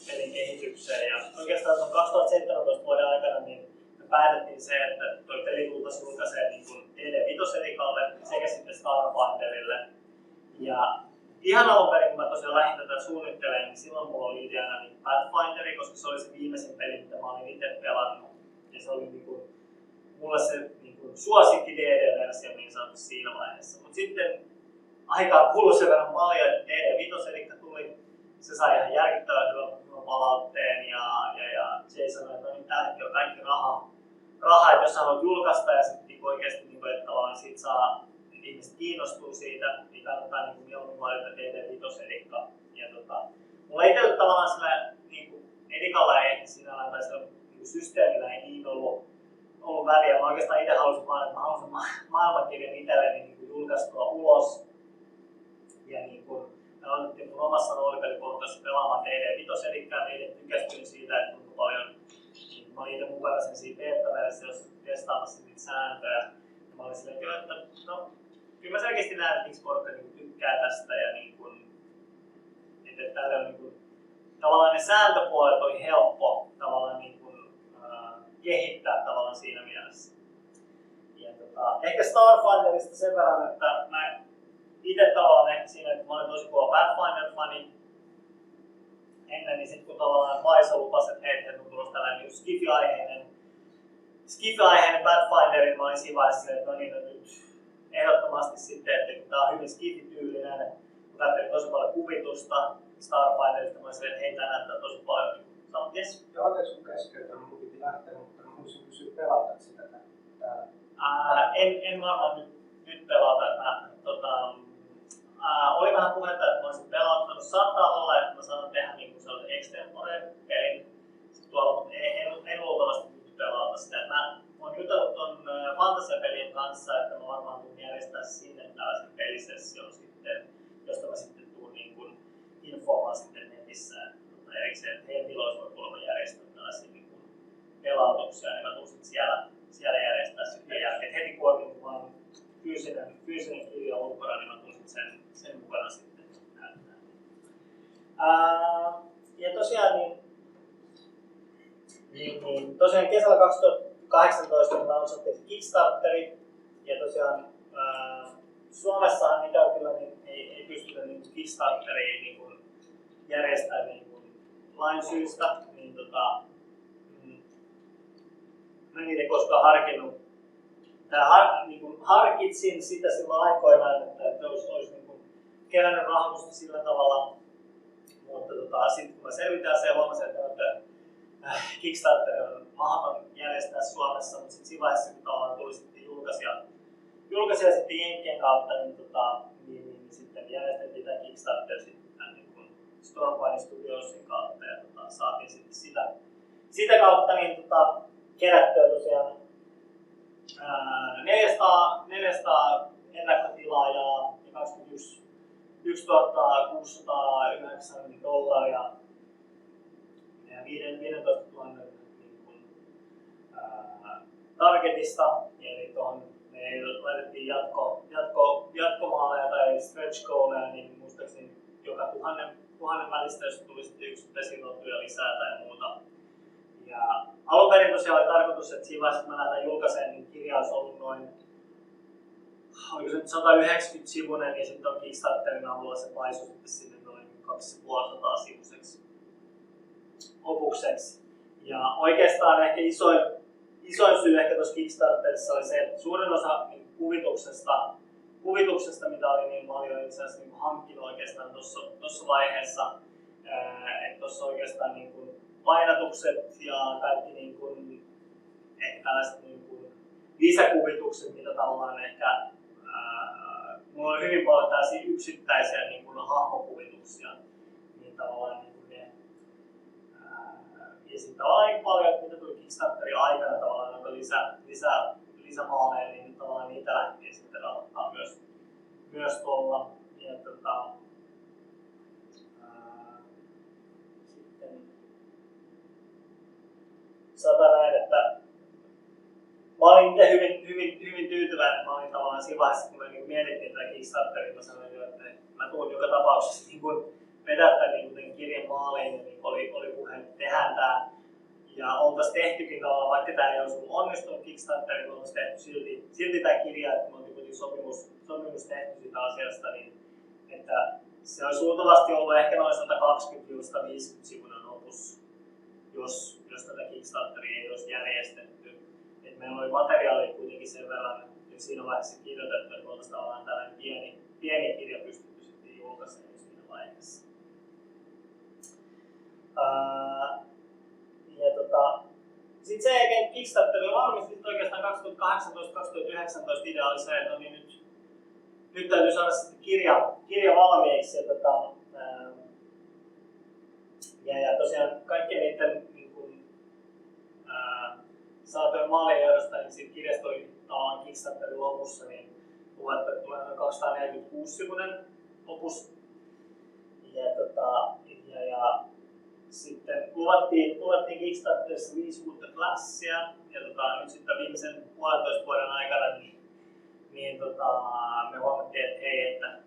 pelin kehitykseen ja oikeastaan tuon 2017 vuoden aikana niin me päätettiin se, että toi peli julkaisee niin kuin DD5-edikalle sekä sitten Starfinderille ja ihan alun perin, kun mä tosiaan lähdin tätä suunnittelemaan, niin silloin mulla oli ideana niin Pathfinderi, koska se oli se viimeisin peli, mitä mä olin itse pelannut. Ja se oli niin kuin, mulle se niin kuin, suosikki DD-versio niin sanotusti siinä vaiheessa. Mutta sitten aikaa kului sen verran paljon, että DD5 tuli. Se sai ihan järkyttävän hyvän palautteen ja Jere sanoi, että no niin täälläkin on kaikki raha, että jos haluat julkaista ja sitten oikeasti, niin kuin, että tavallaan siitä saa ihmiset kiinnostuu siitä, niin kannattaa niin mieluummin valita DD5-edikka. Ja mulla itsellä tavallaan sillä niin edikalla ei sinällään tai sillä niin systeemillä ei niin ollut väliä. Mä oikeastaan itse halusin vaan, että mä halusin maailmankirjan itselleni niin julkaistua ulos. Ja niin kuin, me aloitettiin mun omassa roolipeliporukassa pelaamaan DD5-edikkaa, niin itse tykästyin siitä, että kuinka paljon niin mä olin itse mukana sen siinä beta-versiossa testaamassa niitä sääntöjä. Ja mä olin silleen, että no, kyllä mä selkeästi näen, että miksi porukka niin tykkää tästä ja niin kuin, että tälle on niin kuin, tavallaan ne sääntöpuolet oli helppo tavallaan niin kuin, kehittää tavallaan siinä mielessä. Ja ehkä Starfinderista sen verran, että mä itse tavallaan ehkä siinä, että mä olin tosi kova Pathfinder-fani ennen, niin sitten kun tavallaan Vaisa lupasi, että hei, on tulossa tällainen sci-fi-aiheinen Pathfinderin, mä olin siinä vaiheessa, että no niin, nyt ehdottomasti sitten, että kun tää on hyvin sci-fi-tyylinen, kun katselin tosi paljon kuvitusta Starfinderista, mä olisin, että hei, tää näyttää tosi paljon. Sanot, jes? Joo, anteeksi kun keskeytän, mun piti lähteä, mutta mä haluaisin kysyä pelata sitä täällä. En varmaan nyt pelata. Oli vähän puhetta, että mä olisin pelottanut. Saattaa olla, että mä saan tehdä niin sellaisen extempore-pelin tuolla, mutta en luultavasti nyt pelata sitä. Mä oon jutellut ton fantasiapelin kanssa, että mä varmaan tuun järjestää sinne tällaisen pelisession sitten, josta mä sitten tuun niin kuin infoamaan sitten netissä. Erikseen, että heidän tiloissa voi kuulemma järjestää tällaisia niin kuin pelautuksia, niin mä tuun sitten siellä järjestää sitten jälkeen. Heti kun on niin vaan fyysinen kirja ulkona, niin mä tuun sitten sen mukana sitten näyttää. Ja tosiaan, tosiaan kesällä 2018 me lansattiin Kickstarteri. Ja tosiaan Suomessahan ikävä kyllä niin ei pystytä niin Kickstarteriin niin järjestämään niin lain syystä. Niin mä en itse koskaan harkinnut. Niin harkitsin sitä silloin aikoinaan, että olisi niin kerännyt rahoitusta sillä tavalla, mutta sitten kun mä selvitään ja huomasin, että Kickstarter on mahdoton järjestää Suomessa, mutta sitten siinä vaiheessa, kun tavallaan tuli sitten julkaisija sitten Jenkkien kautta, niin sitten järjestettiin tämä Kickstarter sitten tämän niin Stormfire Studiosin kautta ja saatiin sitten sitä kautta niin kerättyä tosiaan 400 ennakkotilaajaa ja 21 609 dollaria ja 15 000 niin targetista. Eli tuohon me laitettiin jatkomaaleja tai stretch goaleja, niin muistaakseni joka 1000 1000 välistä, jos tuli sitten yksittäisiä rotuja lisää tai muuta. Ja alun perin tosiaan oli tarkoitus, että siinä vaiheessa, kun mä lähdetään julkaisemaan, niin kirja olisi ollut noin, oliko se nyt 190 sivuinen, ja sitten on Kickstarterin avulla se paisui sitten sinne noin 250 sivuiseksi opukseksi. Ja oikeastaan ehkä isoin syy ehkä tuossa Kickstarterissa oli se, että suurin osa niin kuvituksesta, mitä oli niin paljon itse asiassa niin hankkinut oikeastaan tuossa vaiheessa. Että tuossa oikeastaan niin kuin painatukset ja kaikki niin kuin, ehkä tällaiset niin kuin lisäkuvitukset, mitä tavallaan ehkä mulla on hyvin paljon tällaisia yksittäisiä niin kuin hahmokuvituksia, niin tavallaan niin kuin ne ja sitten tavallaan niin paljon, mitä tuli Kickstarterin aikana tavallaan noita lisämaaleja, niin tavallaan niitä lähtiin sitten rahoittaa myös tuolla. Ja sitten sanotaan näin, että mä olin itse hyvin tyytyväinen. Mä olin tavallaan siinä vaiheessa, kun me niin mietittiin tätä Kickstarteria, mä sanoin jo, että mä tuun joka tapauksessa niin vetää tämän niin kirjan maaliin, ja niin oli puhe, että tehdään tämä. Ja oltaisiin tehtykin tavallaan, vaikka tämä ei olisi onnistunut Kickstarterin, niin oltaisiin tehty silti tämä kirja, että me oltiin kuitenkin sopimus tehty siitä asiasta, niin että se olisi luultavasti ollut ehkä noin 120-150 sivuinen opus, jos tätä Kickstarteria ei olisi järjestetty. Et meillä oli materiaalia kuitenkin sen verran siinä vaiheessa kirjoitettu, että oltaisiin tavallaan tällainen pieni kirja pystytty sitten julkaisemaan siinä vaiheessa. Sitten sen jälkeen Kickstarter oli valmis, sitten oikeastaan 2018-2019 idea oli se, että no niin nyt täytyy saada sitten kirja valmiiksi. Ja tosiaan kaikkien niiden niin saatojen maalien johdosta, niin siitä kirjasta oli tavallaan Kickstarterin lopussa, niin luvattu, että tulee noin 246-sivuinen opus. Ja sitten luvattiin Kickstarterissa 5 uutta klassia, ja nyt sitten viimeisen 1,5 vuoden aikana niin me huomattiin, että hei, että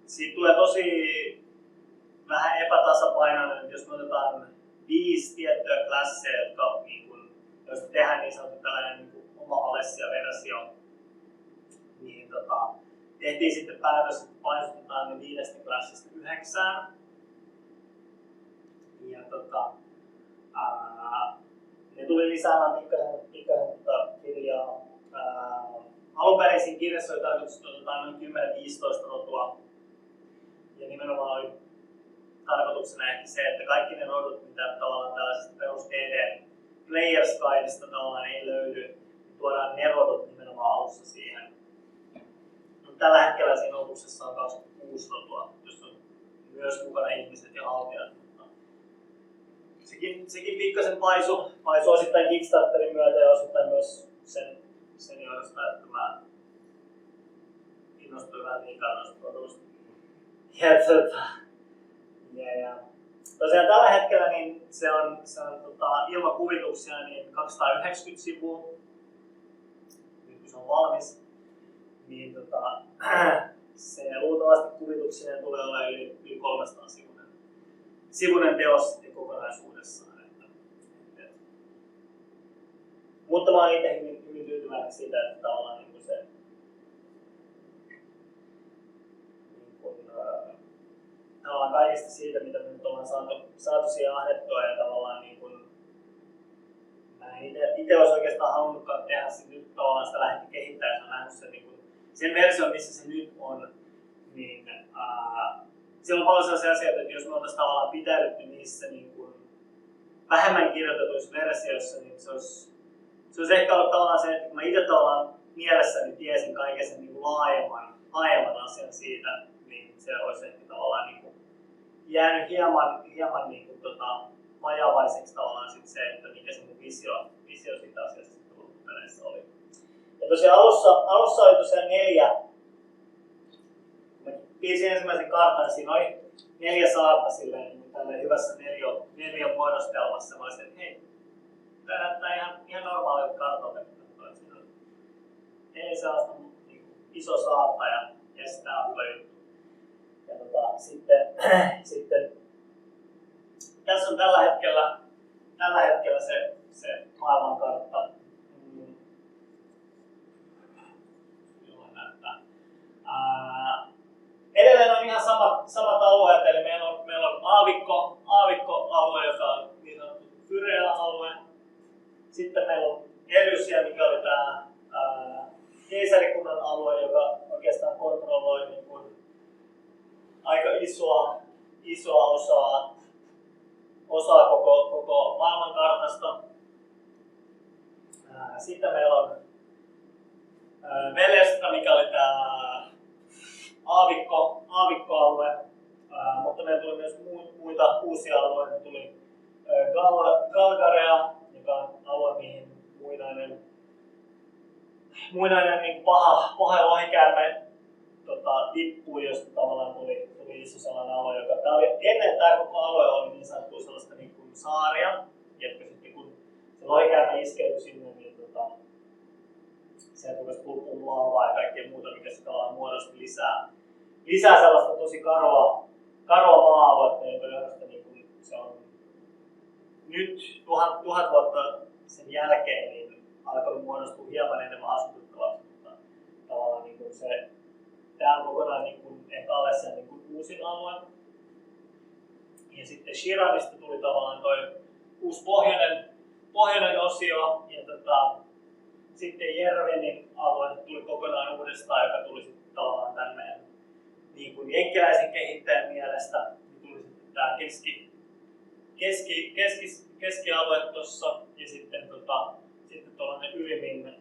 siitä tulee tosi vähän epätasapainoinen, jos me otetaan 5 tiettyä klassia, joista tehdään niin sanottu tällainen niin oma Alessia-versio, niin tehtiin sitten päätös, että paisutetaan ne 5 klassista 9. Ja ne tuli lisäämään pikkasen kirjaa. Alun perin siinä kirjassa oli tarkoitus, että otetaan noin 10-15 rotua. Ja nimenomaan oli tarkoituksena ehkä se, että kaikki ne rodut, mitä tavallaan tällaisesta perus DD Players Guidesta tavallaan ei löydy, niin tuodaan ne rodut nimenomaan alussa siihen. Tällä hetkellä siinä opuksessa on 26 rotua, jossa on myös mukana ihmiset ja haltijat. Sekin pikkasen paisui osittain Kickstarterin myötä ja osittain myös sen johdosta, että mä innostuin vähän liikaa noista roduista. Ja tosiaan tällä hetkellä niin se on ilman kuvituksia niin 290 sivua, nyt kun se on valmis, niin se luultavasti kuvituksineen tulee olla yli 300 sivuinen teos kokonaisuudessaan. Mutta mä olen itse hyvin tyytyväinen siitä, että tavallaan niin se tavallaan kaikesta siitä, mitä me nyt ollaan saatu siihen ahdettua ja tavallaan niin kuin, mä en itse olisi oikeastaan halunnutkaan tehdä sen nyt tavallaan sitä lähdetty kehittää, jos on nähnyt sen, niin kuin, sen version, missä se nyt on, niin siellä on paljon sellaisia asioita, että jos me oltaisiin tavallaan pitäydytty niissä niin kuin vähemmän kirjoitetuissa versioissa, niin se olisi ehkä ollut tavallaan se, että kun mä itse tavallaan mielessäni tiesin kaiken sen niin kuin laajemman asian siitä, niin se olisi ehkä tavallaan niin kuin jäänyt hieman niin kuin vajavaiseksi tavallaan sit se, että mikä se mun visio siitä asiasta loppupeleissä oli. Ja tosiaan alussa oli tosiaan 4. Mä piirsin ensimmäisen kartan, siinä oli 4 saarta silleen niin tälleen hyvässä 4 muodostelmassa. Mä olisin, että hei, tää näyttää ihan normaalilta kartalta. Siinä on 4 sellaista niin iso saarta ja sitten tää on kyllä juttu. Ja sitten sitten tässä on tällä hetkellä se maailmankartta. Edelleen on ihan samat alueet, eli meillä on aavikkoalue, joka on niin sanottu Fyrea-alue. Sitten meillä on Elysia, mikä oli tämä keisarikunnan alue, joka oikeastaan kontrolloi niin kuin aika isoa osaa koko maailmankartasta. Sitten meillä on Velestra, mikä oli tämä aavikkoalue, mutta meillä tuli myös muita uusia alueita. Tuli Galgarea, joka on alue, mihin muinainen niin paha lohikäärme tippui, josta tavallaan tuli iso sellainen alue, joka ennen tämä koko alue oli niin sanottua sellaista niin kuin saaria, jotka sitten kun se lohikäärme iskeytyi sinne, niin sieltä rupesi pulppuun lavaa ja kaikkea muuta, mikä se tavallaan muodosti lisää sellaista tosi karua maa-aluetta, jonka johdosta niin se on nyt tuhat vuotta sen jälkeen niin alkanut muodostua hieman enemmän asutettavaksi, mutta tavallaan niin tämä on kokonaan niin kuin, ehkä Alessian niin kuin uusin alue. Ja sitten Shiranista tuli tavallaan toi uusi pohjoinen osio, ja sitten Jerenin alue tuli kokonaan uudestaan, joka tuli sitten tavallaan tämän meidän niin kuin jenkkiläisen kehittäjän mielestä. Tuli sitten tämä keskialue tuossa, ja sitten tuollainen ylimin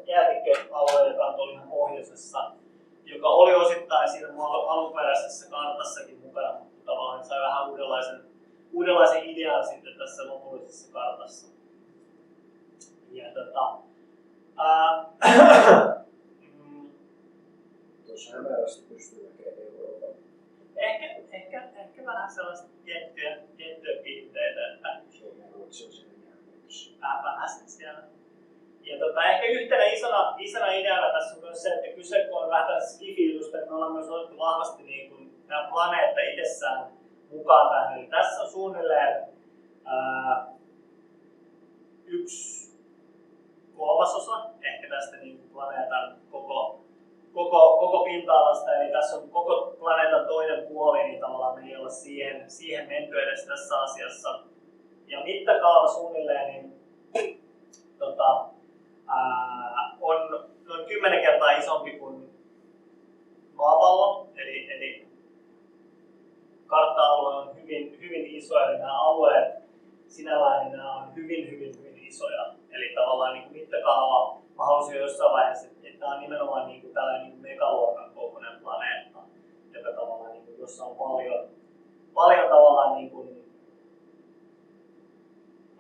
jäätikköalue, joka on tuolla ihan pohjoisessa, joka oli osittain siinä alkuperäisessä kartassakin mukana, mutta tavallaan sai vähän uudenlaisen idean sitten tässä lopullisessa kartassa. Ja tuossa hämärästi pystyy näkemään Euroopan. Ehkä vähän sellaista tiettyjä piirteitä, että Suomi ja Ruotsi on siinä jäänyt. Vähän sen siellä. Ja ehkä yhtenä isona ideana tässä on myös se, että kyse kun on vähän tällaisesta sci-fi-jutusta, niin me ollaan myös otettu vahvasti niin kuin tämä planeetta itsessään mukaan tähän. Eli tässä on suunnilleen 1/3 ehkä tästä niin kuin planeetan koko pinta-alasta. Eli tässä on koko planeetan toinen puoli, niin tavallaan me ei olla siihen menty edes tässä asiassa. Ja mittakaava suunnilleen niin on noin 10 kertaa isompi kuin maapallo, eli kartta-alue on hyvin iso, eli nämä alueet sinällään niin nämä on hyvin isoja. Eli tavallaan niin mittakaava, mä halusin jo jossain vaiheessa, että tämä on nimenomaan niin kuin tällainen niin megaluokan kokoinen planeetta, joka tavallaan niin kuin, jossa on paljon tavallaan niin kuin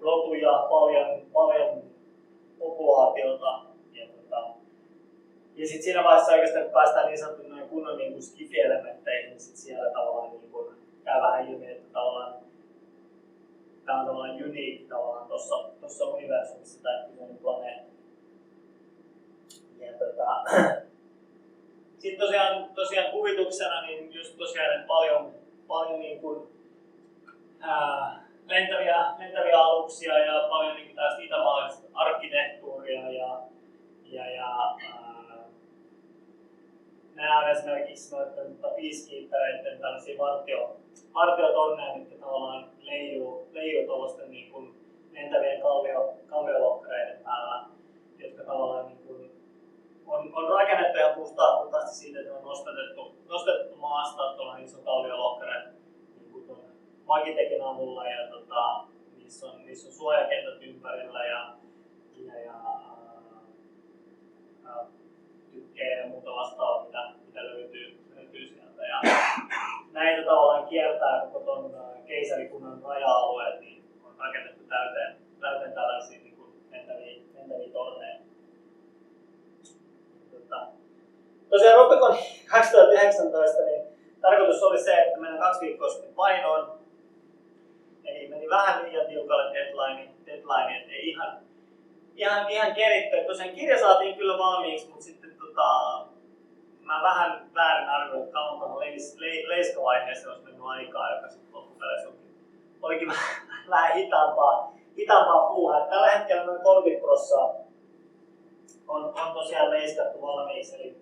rotuja, paljon populaatiota. Ja sitten siinä vaiheessa oikeastaan, kun päästään niin sanottu noin kunnon niin kuin sci-fi-elementteihin, niin sitten siellä tavallaan niin kuin käy vähän ilmi, että tavallaan tämä on tavallaan unique tavallaan tuossa universumissa tämä kyseinen planeetta. Ja sitten tosiaan kuvituksena niin just tosiaan, että paljon niin kuin, lentäviä aluksia ja paljon niin tällaista itämaalaista arkkitehtuuria ja nämä on esimerkiksi noiden peacekeepereiden tällaisia vartiotonneja, mitkä tavallaan leijuu tuollaisten niin kuin lentävien kalliolohkareiden päällä, jotka tavallaan niin kuin on rakennettu ihan puhtaasti siitä, että on nostettu maasta tuollainen iso kalliolohkare niin kuin tuon Magitekin avulla ja niissä on suojakentät ympärillä ja tykkejä ja muuta vastaavaa, mitä löytyy sieltä. Ja näitä tavallaan kiertää koko tuon keisarikunnan raja-alueet, niin on rakennettu täyteen tällaisia niin kuin lentäviä torneja. Tosiaan Ropecon 2019 niin tarkoitus oli se, että mennään 2 viikkoa sitten painoon. Eli meni vähän liian tiukalle deadline, ettei ihan keritty. Tosiaan kirja saatiin kyllä valmiiksi, mutta sitten mä vähän väärin arvioin, että kauankohan leiskavaiheessa olisi mennyt aikaa, joka sitten loppupeleissä olikin vähän hitaampaa puuhaa. Tällä hetkellä noin 30% on tosiaan leiskattu valmiiksi,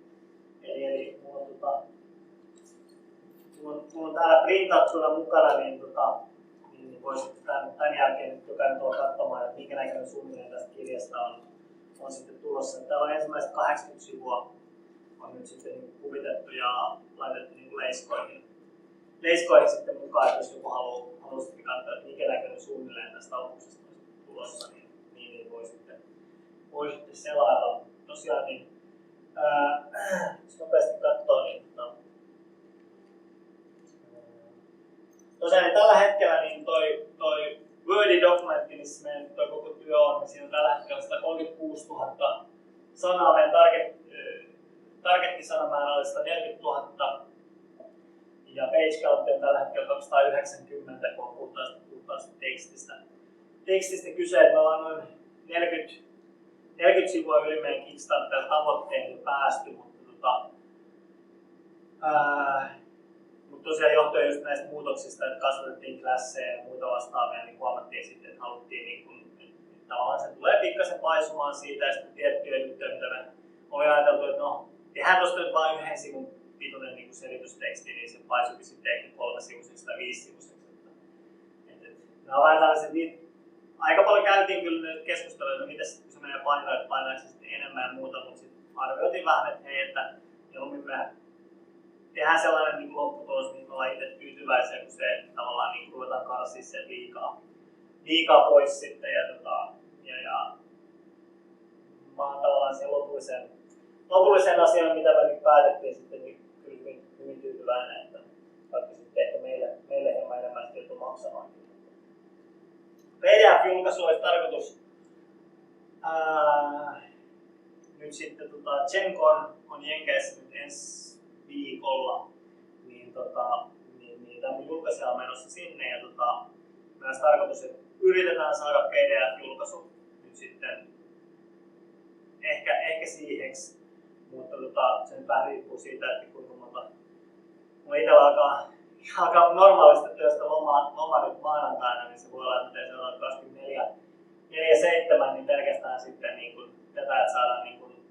eli mulla on täällä printattuna mukana, niin voi sitten tämän jälkeen nyt jokainen tulla katsomaan, että minkä näköinen suunnilleen tästä kirjasta on sitten tulossa. Täällä on ensimmäiset 80 sivua on nyt sitten niin kuvitettu ja laitettu niin leiskoihin sitten mukaan, että jos joku haluaa sitten katsoa, että minkä näköinen suunnilleen tästä opuksesta on tulossa, niin voi sitten selailla. Tosiaan, niin, jos nopeasti katsoo, niin tosiaan niin tällä hetkellä niin toi Word-dokumentti, missä meidän toi koko työ on, niin siinä on tällä hetkellä 136 000 sanaa. Meidän targettisanamäärä oli 140 000 ja page count on tällä hetkellä 290, kun on puhtaasti tekstistä kyse. Me ollaan noin 40 sivua yli meidän Kickstarter-tavoitteen jo päästy, mutta tosiaan johtuen just näistä muutoksista, että kasvatettiin klasseja ja muita vastaavia, niin huomattiin sitten, että haluttiin niin kun, tavallaan se tulee pikkasen paisumaan siitä ja sitten tiettyjä juttuja, mitä me oli ajateltu, että no, tehdään tuosta nyt vain 1 sivun pituinen niin selitysteksti, niin se paisuikin sitten ehkä 3-sivuiseksi tai 5-sivuiseksi. Nämä on vähän tällaiset, niin aika paljon käytiin kyllä nyt keskustelua, että mitäs kun se menee painaiksi sitten enemmän ja muuta, mutta sitten arvioitiin vähän, että hei, että mieluummin me tehdään sellainen niin lopputulos, mihin me ollaan itse tyytyväisiä, kun se tavallaan niin ruvetaan karsimaan se liikaa pois sitten. Ja mä oon tavallaan siihen lopulliseen asiaan, mitä me nyt päätettiin sitten, niin kyllä hyvin tyytyväinen, että vaikka sitten ehkä meille hieman enemmän joutuu maksamaan. PDF-julkaisu olisi tarkoitus nyt sitten GenCon on Jenkeissä nyt ensi viikolla, niin tämä julkaisija on menossa sinne ja myös tarkoitus, että yritetään saada PDF-julkaisu nyt sitten ehkä siiheksi, mutta se nyt vähän riippuu siitä, että kuinka monta itsellä alkaa normaalista työstä loma nyt maanantaina, niin se voi olla, että teen seuraavat 24/7, niin pelkästään sitten niin kuin tätä, että saadaan niin kuin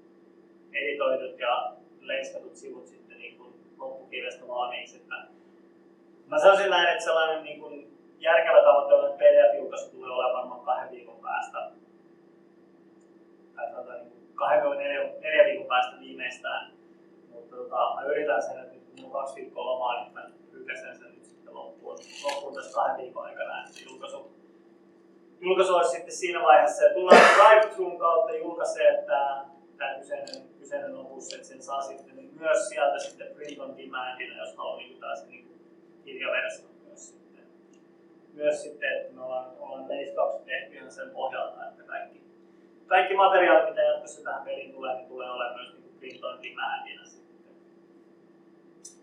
editoidut ja leiskatut sivut sitten niin kuin loppukirjasta valmiiksi. Että mä sanoisin näin, että sellainen niin kuin järkevä tavoite on, että PDF-julkaisu tulee olemaan varmaan 2 viikon päästä. Tai sanotaan niin 2-4 viikon päästä viimeistään. Mutta mä yritän sen, että nyt kun on 2 viikkoa lomaa, niin mä rykäsen sen nyt sitten loppuun tässä 2 viikon aikana, että julkaisu olisi sitten siinä vaiheessa. Ja tullaan drive-thrun kautta julkaisee tämä kyseinen opus, että sen saa sitten myös sieltä sitten print on demandina, jos haluaa niin tällaisen niin kirjaversion myös sitten, että me ollaan leiskaukset tehty ihan sen pohjalta, että kaikki materiaalit, mitä jatkossa tähän peliin tulee, niin tulee olemaan myös niin print on demandina sitten.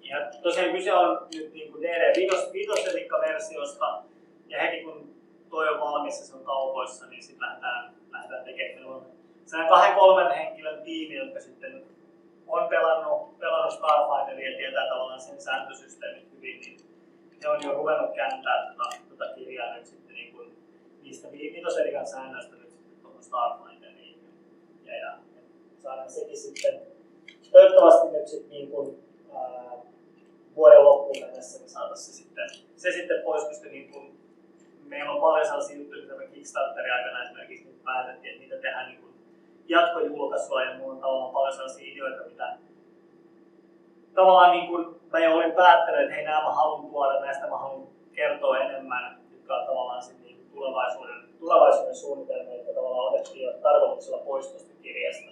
Ja tosiaan kyse on nyt niin kuin DD5-versiosta, ja heti kun toi on valmis ja se on kaupoissa, niin sitten lähdetään tekemään. Meillä on 2-3 henkilön tiimi, jotka sitten on pelannut Starfinderia ja tietää tavallaan sen sääntösysteemit hyvin, niin ne on jo ruvennut kääntää tuota kirjaa nyt sitten niin kuin niistä viitoselikan säännöistä nyt sitten tuohon Starfinderiin. Ja saadaan sekin sitten toivottavasti nyt sitten niin kuin vuoden loppuun mennessä niin saataisiin se sitten pois, koska niin kuin meillä on paljon sellaisia juttuja, mitä me Kickstarterin aikana esimerkiksi nyt päätettiin, että niitä tehdään niin kuin jatkojulkaisua ja mulla on tavallaan paljon sellaisia ideoita, mitä tavallaan niin kuin mä olin päättänyt, että hei nämä mä haluan tuoda, näistä mä haluan kertoa enemmän, jotka on tavallaan niin tulevaisuuden suunnitelmia, jotka tavallaan otettiin jo tarkoituksella pois tuosta kirjasta.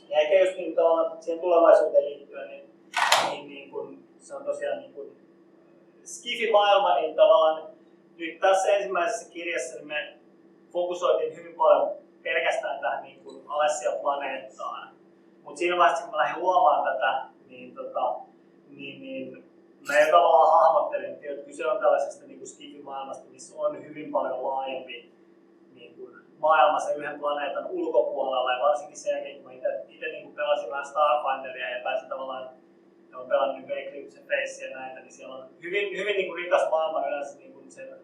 Ja ehkä just niin tavallaan siihen tulevaisuuteen liittyen, niin kun se on tosiaan niin kun sci-fi-maailma, niin tavallaan nyt tässä ensimmäisessä kirjassa niin me fokusoitiin hyvin paljon pelkästään tähän niin kuin Alessia-planeettaan. Mutta siinä vaiheessa, kun mä lähdin luomaan tätä, niin mä jo tavallaan hahmottelin, että kyse on tällaisesta niin kuin sci-fi-maailmasta, missä on hyvin paljon laajempi niin kuin maailma sen yhden planeetan ulkopuolella. Ja varsinkin sen jälkeen, kun mä itse niin pelasin vähän Starfinderia ja pääsin tavallaan, ja olen pelannut Eclipse Facea ja näitä, niin siellä on hyvin niin kuin rikas maailma yleensä niin kuin sen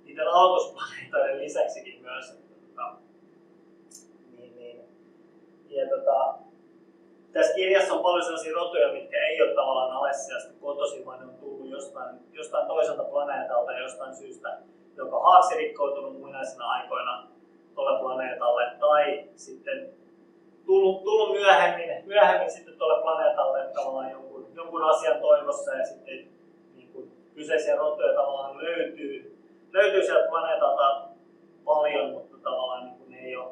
niiden aloitusplaneetoiden lisäksikin myös. Tässä kirjassa on paljon sellaisia rotuja, mitkä ei ole tavallaan Alessiasta kotoisin, vaan ne on tullut jostain toiselta planeetalta ja jostain syystä, joka haaksi rikkoutunut muinaisina aikoina tuolle planeetalle, tai sitten tullut myöhemmin sitten tuolle planeetalle tavallaan jonkun asian toivossa, ja sitten niin kuin kyseisiä rotuja tavallaan löytyy sieltä planeetalta paljon, mutta tavallaan niin kuin ne ei ole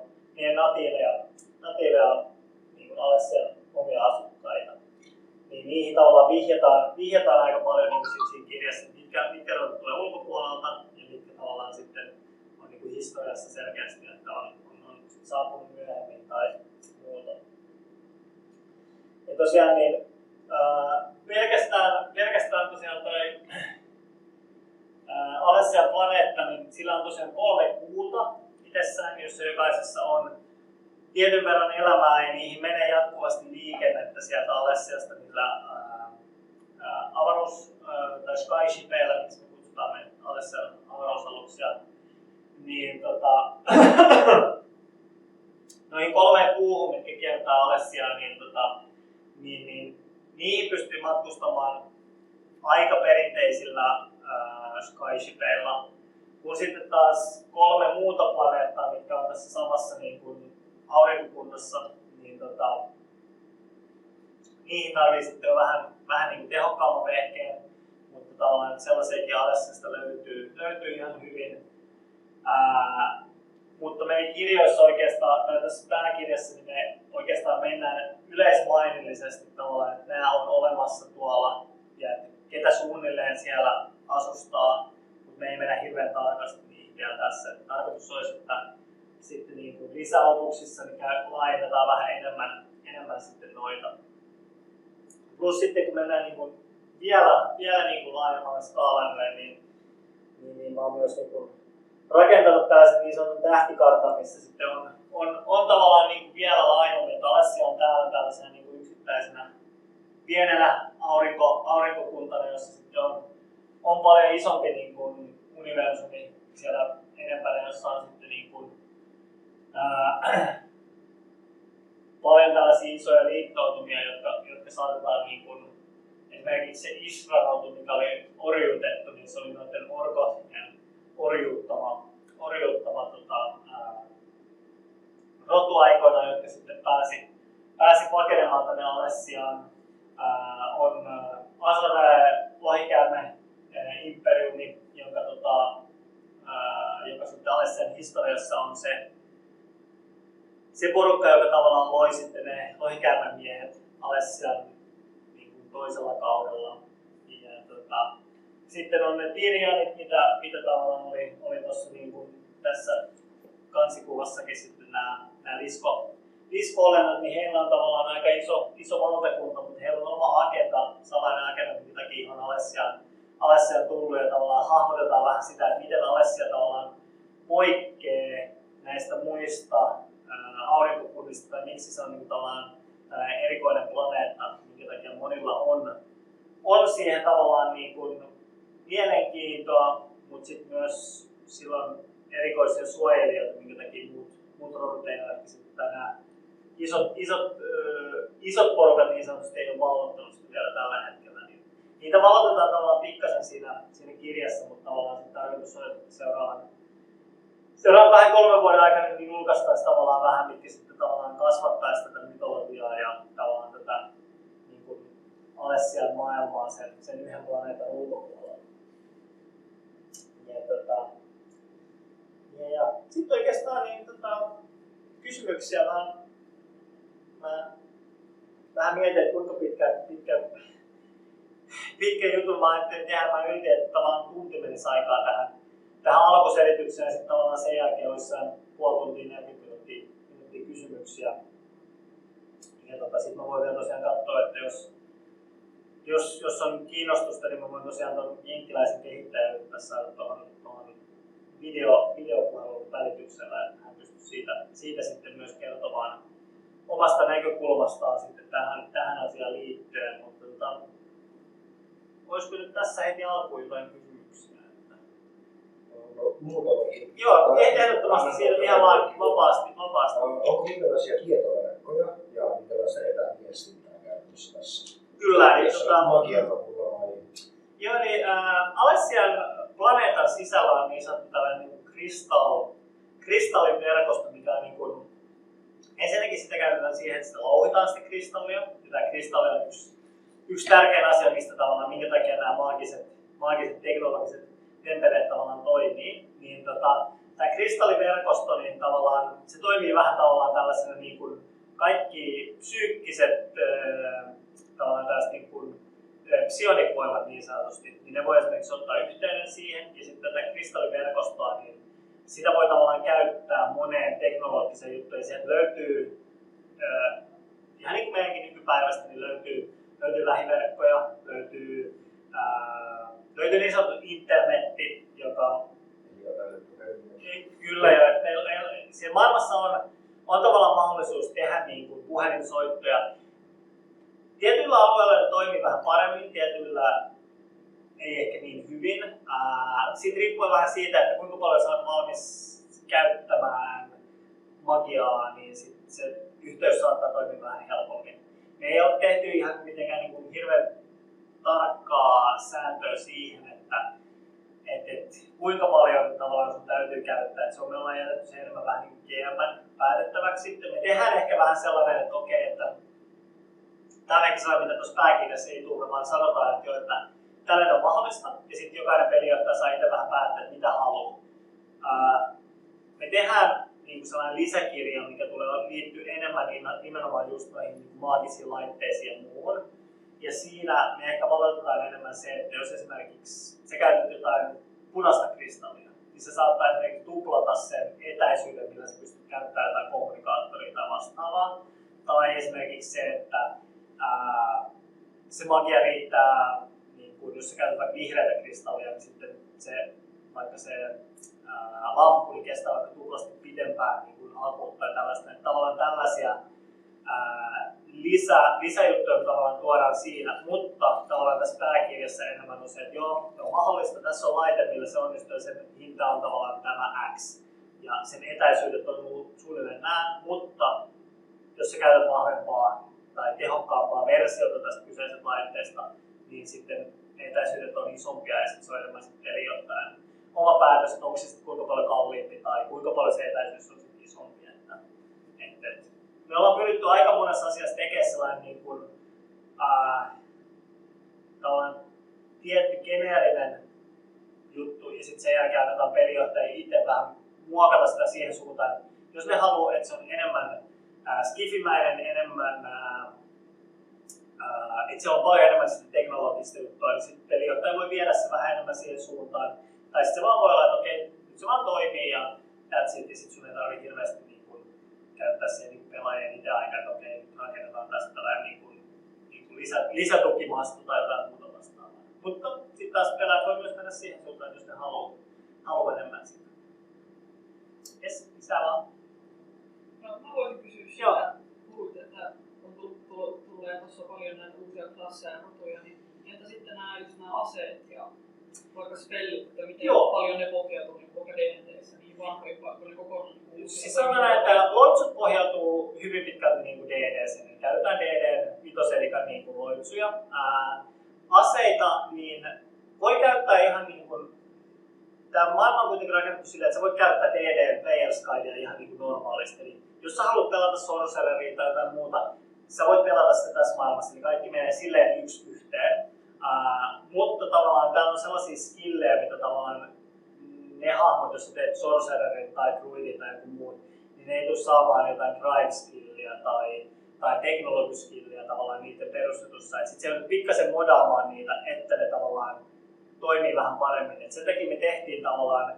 natiiveja niin kuin Alessian omia asukkaita. Niin niihin tavallaan vihjataan aika paljon niin kuin siinä kirjassa, mitkä rotu tulee ulkopuolelta ja mitkä tavallaan sitten on niin kuin historiassa selkeästi, että on saapunut myöhemmin tai muuta. Ja tosiaan niin pelkästään tosiaan toi Alessian planeetta, niin sillä on tosiaan 3 kuuta itsessään, jossa jokaisessa on tietyn verran elämää ja niihin menee jatkuvasti liikennettä sieltä Alessiasta niillä avaruus- tai sci-shipeillä, miksi me kutsutaan me Alessian avaruusaluksia, niin noihin 3 kuuhun, mitkä kiertää Alessiaa, niin niihin pystyy matkustamaan aika perinteisillä sky-shipeillä, kun sitten taas 3 muuta planeettaa, mitkä on tässä samassa niin kuin aurinkokunnassa, niin niihin tarvii sitten jo vähän niin kuin tehokkaamman vehkeen, mutta tavallaan sellaisiakin Alessiasta löytyy ihan hyvin. Mutta meidän kirjoissa oikeastaan, tai tässä pääkirjassa, niin me oikeastaan mennään yleismainillisesti tavallaan, että nämä on olemassa tuolla ja että ketä suunnilleen siellä asustaa, mutta me ei mennä hirveän tarkasti niihin vielä tässä. Että tarkoitus olisi, että sitten niin kuin lisäopuksissa niin laajennetaan vähän enemmän sitten noita. Plus sitten kun mennään niin kuin vielä niin kuin laajemmalle skaalalle, niin mä oon myös niin kuin rakentanut tällaisen niin sanotun tähtikartan, missä sitten on tavallaan niin kuin vielä laajemmin, että Alessia on täällä tällaisena niin kuin yksittäisenä pienenä aurinkokuntana, jossa sitten on paljon isompi niin kuin universumi siellä enempänä, jossa on sitten niin kuin, paljon tällaisia isoja liittoutumia, jotka saatetaan niin kuin, esimerkiksi se Isra-rotu, mikä oli orjuutettu, niin se oli noiden orkothien orjuuttama rotuaikoina, jotka sitten pääsi pakenemaan tänne Alessiaan. On lohikäärme imperiumi, joka sitten Alessian historiassa on se porukka, joka tavallaan loi sitten ne lohikäärmemiehet Alessian niin kuin toisella kaudella. Ja, sitten on ne Tirianit, mitä tavallaan oli tuossa niin kuin tässä kansikuvassakin sitten nämä lisko-olennot, niin heillä on tavallaan aika iso valtakunta, mutta heillä on oma agenda, salainen agenda, minkä takia on Alessiaan tullut ja tavallaan hahmotetaan vähän sitä, että miten Alessia tavallaan poikkeaa näistä muista aurinkokunnista tai miksi se on niin tavallaan erikoinen planeetta, minkä takia monilla on siihen tavallaan niin kuin mielenkiintoa, mutta sitten myös silloin erikoisia suojelijoita, minkä takia muut rodut ei ole nämä isot porukat niin sanotusti ei ole valvottanut vielä tällä hetkellä. Niin niitä valotetaan tavallaan pikkasen siinä kirjassa, mutta tavallaan tarkoitus on, että seuraavan 2-3 vuoden aikana niin julkaistaisiin tavallaan vähän, mitkä sitten tavallaan kasvattaisi tätä mytologiaa ja tavallaan tätä niin kuin Alessian maailmaa sen yhden planeetan ulkopuolella. Ja sitten oikeastaan niin, kysymyksiä mä vähän mietin, että kuinka pitkä jutun mä ajattelin tehdä. Mä yritin, että tavallaan tunti menisi aikaa tähän alkuselitykseen ja sitten tavallaan sen jälkeen olisi puoli tuntia 40 minuuttia kysymyksiä. Ja sitten mä voin vielä tosiaan katsoa, että jos on kiinnostusta, niin mä voin tosiaan tuon jenkkiläisen kehittäjän tässä saada tuohon videopuhelun välityksellä, että hän pystyy siitä sitten myös kertomaan omasta näkökulmastaan sitten tähän asiaan liittyen. Mutta olisiko nyt tässä heti alkuun jotain kysymyksiä? No, muutamakin. Joo, ehdottomasti siellä ihan vaan vapaasti. Onko minkälaisia tietoverkkoja ja minkälaista etäviestintää käytössä tässä? Kyllä, eli magiakapulla vai? joo, eli Alessian planeetan sisällä on niin sanottu tällainen kristalliverkosto, mikä on niin kuin, ensinnäkin sitä käytetään siihen, että sitä louhitaan sitä kristallia. Ja tämä kristalli on yksi tärkeä asia, mistä tavallaan, minkä takia nämä maagiset teknologiset tempeleet tavallaan toimii. Niin tämä kristalliverkosto, niin tavallaan, se toimii vähän tavallaan tällaisena niin kuin kaikki psyykkiset tavallaan tällaiset niin kuin psionikvoimat niin sanotusti, niin ne voi esimerkiksi ottaa yhteyden siihen, ja sitten tätä kristalliverkostoa, niin sitä voi tavallaan käyttää moneen teknologiseen juttuun. Sieltä löytyy, ihan niin kuin meidänkin nykypäivästä, niin löytyy lähiverkkoja, löytyy niin sanottu internetti, joka kyllä, ja siellä maailmassa on tavallaan mahdollisuus tehdä niin kuin puhelinsoittoja. Tietyillä alueilla ne toimii vähän paremmin, tietyillä ei ehkä niin hyvin. Siitä riippuu vähän siitä, että kuinka paljon sä oot valmis käyttämään magiaa, niin sit se yhteys saattaa toimia vähän helpommin. Me ei ole tehty ihan mitenkään niin kuin hirveän tarkkaa sääntöä siihen, että kuinka paljon tavallaan sun täytyy käyttää. Et se on me ollaan jätetty se enemmän vähän niin GM:n päätettäväksi. Sitten me tehdään ehkä vähän sellainen, että okei, että tällainenkin sellainen, mitä tuossa pääkirjassa ei tule, vaan sanotaan, että, että tällainen on mahdollista, ja sitten jokainen pelijohtaja saa itse vähän päättää, että mitä haluaa. Me tehdään niin sellainen lisäkirja, mikä liittyy enemmän nimenomaan just noihin niin maagisiin laitteisiin ja muuhun. Ja siinä me ehkä valotetaan enemmän se, että jos esimerkiksi sä käytät jotain punaista kristallia, niin se saattaa esimerkiksi tuplata sen etäisyyden, millä sä pystyt käyttämään jotain kommunikaattoria tai vastaavaa. Tai esimerkiksi se, että se magia riittää, niin kun jos sä käytät vaikka vihreätä kristallia, niin sitten vaikka se lamppu niin kestää vaikka tuplasti pidempään niin akut tai tällaista. Että tavallaan tällaisia lisäjuttuja tavallaan tuodaan siinä, mutta tavallaan tässä pääkirjassa enemmän on se, että joo, on mahdollista, tässä on laite, millä se onnistuu, ja sen hinta on tavallaan tämä X. Ja sen etäisyydet on suunnilleen nämä, mutta jos sä käytät vahvempaa tai tehokkaampaa versiota tästä kyseisestä laitteesta, niin sitten etäisyydet on isompia ja sitten se on enemmän pelijohtajan oma päätös, että onko se sitten kuinka paljon kalliimpi tai kuinka paljon se etäisyys on sitten isompi. Me ollaan pyritty aika monessa asiassa tekemään sellainen niin kuin, tietty geneerinen juttu ja sitten sen jälkeen annetaan pelijohtajia itse vähän muokata sitä siihen suuntaan. Jos ne haluaa, että se on enemmän skifimäinen, enemmän, että se on paljon enemmän sitä teknologista juttua, niin sitten pelijohtaja voi viedä se vähän enemmän siihen suuntaan. Tai sitten se vaan voi olla, että okei, nyt se vaan toimii ja that's it, ja sitten sun ei tarvitse hirveästi niin kuin käyttää siihen niin pelaajien itse aikaa, että okei, nyt rakennetaan tästä tällainen niin kuin lisätukimasto tai jotain muuta vastaavaa. Mutta sitten taas pelaajat voi myös mennä siihen suuntaan, jos ne haluaa enemmän sitä. Jes, lisää vaan. No, mä voisin kysyä sitä, puhuit, että on tulee tuossa paljon näitä uusia klasseja ja rotuja, niin entä sitten nämä aseet ja vaikka spellit, että miten paljon ne pohjautuu niin koko D&D:ssä, niin vanhoja vaikka ne kokonaan uusia? Siis sanotaan, että loitsut pohjautuu hyvin pitkälti niin D&D:ssä, niin käytetään D&D elikan niin kuin loitsuja. Aseita, niin voi käyttää ihan niin kuin, tämä maailma on kuitenkin rakennettu silleen, että sä voit käyttää D&D Player's Guidea ihan niin kuin normaalisti. Eli jos sä haluat pelata sorcereria tai jotain muuta, sä voit pelata sitä tässä maailmassa, niin kaikki menee silleen yksi yhteen. Mutta tavallaan täällä on sellaisia skillejä, mitä tavallaan ne hahmot, jos sä teet sorcererin tai druidin tai joku muun, niin ne ei tule saamaan jotain drive-skilliä tai teknologiskilliä tavallaan niiden perustetussa. Sitten se on pikkasen modaamaan niitä, että ne tavallaan toimii vähän paremmin. Et sen takia me tehtiin tavallaan,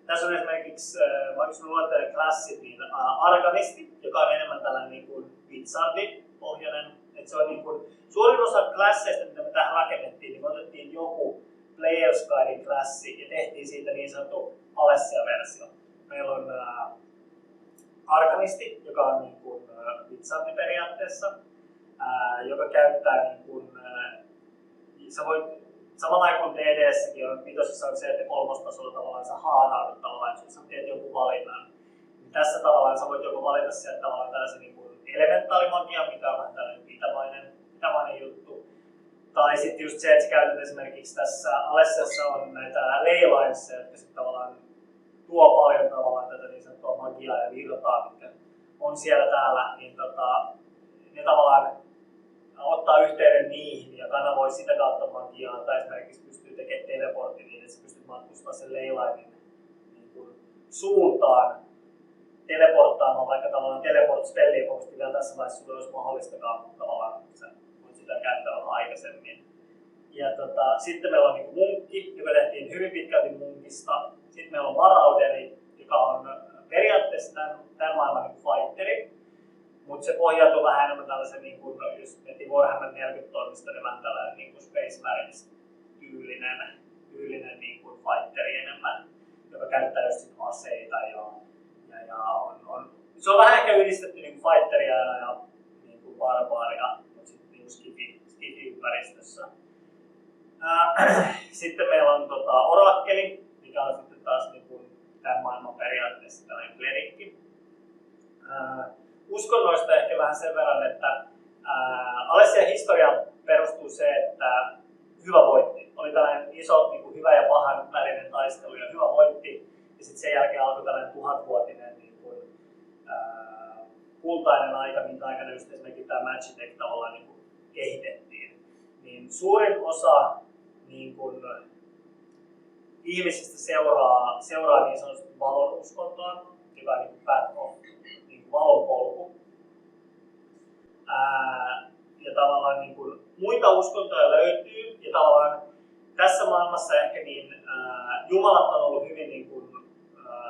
tässä on esimerkiksi, vaikka me luettelen klassit, niin Arganisti, joka on enemmän tällainen niin kuin Wizardi-pohjainen. Et se on niin kuin, suurin osa klasseista, mitä me tähän rakennettiin, niin me otettiin joku Player's Guiden klassi ja tehtiin siitä niin sanottu Alessia-versio. Meillä on arkanisti, joka on niin kuin wizardi periaatteessa, joka käyttää niin kuin, sä voit, samalla kuin DD-säkin on, vitosessa on se, että kolmostasolla tavallaan sä haaraudut tavallaan, jos sä teet joku valinnan. Niin tässä tavallaan sä voit joko valita sieltä tavallaan tällaisen niin kuin elementaalimagia, mikä on vähän tällainen itämainen juttu. Tai sitten just se, että sä käytät esimerkiksi tässä Alessiassa on näitä leylines, jotka sitten tavallaan tuo paljon tavallaan tätä niin sanottua magiaa ja virtaa, mitkä on siellä täällä, niin ne tavallaan ottaa yhteyden niihin ja kanavoi sitä kautta magiaa, tai esimerkiksi pystyy tekemään teleportin niin, että sä pystyt matkustamaan sen leylinin niin suuntaan, teleporttaamaan vaikka tavallaan teleport-spelliä, koska vielä tässä vaiheessa sulla olisi mahdollistakaan, mutta tavallaan sä voit sitä käyttää vähän aikaisemmin. Ja sitten meillä on niin munkki, joka tehtiin hyvin pitkälti munkista. Sitten meillä on varauderi, joka on periaatteessa tämän maailman niin fighteri, mutta se pohjautuu vähän enemmän tällaisen, niin kuin, jos miettii Warhammer 40-toimista, niin vähän tällainen niin kuin Space Marines-tyylinen niin kuin fighteri enemmän, joka käyttää just sit aseita ja se on vähän ehkä yhdistetty niin kuin fighteria ja niin kuin barbaaria, mutta sitten niin skifi-ympäristössä. Sitten meillä on orakkeli, mikä on sitten taas niin kuin tämän maailman periaatteessa tällainen klerikki. Uskonnoista ehkä vähän sen verran, että Alessian historiaan perustuu se, että hyvä voitti. Oli tällainen iso niin kuin hyvä ja pahan välinen taistelu ja hyvä voitti. Ja sitten sen jälkeen alkoi tällainen 1000-vuotinen niin kuin, kultainen aika, minkä aikana just esimerkiksi tämä Magitech tavallaan niin kuin kehitettiin. Niin suurin osa niin kuin, ihmisistä seuraa niin sanotusti valon uskontoa, joka on niin kuin path of, niin kuin valon polku. Ja tavallaan niin kuin, muita uskontoja löytyy, ja tavallaan tässä maailmassa ehkä niin, jumalat on ollut hyvin, niin kuin,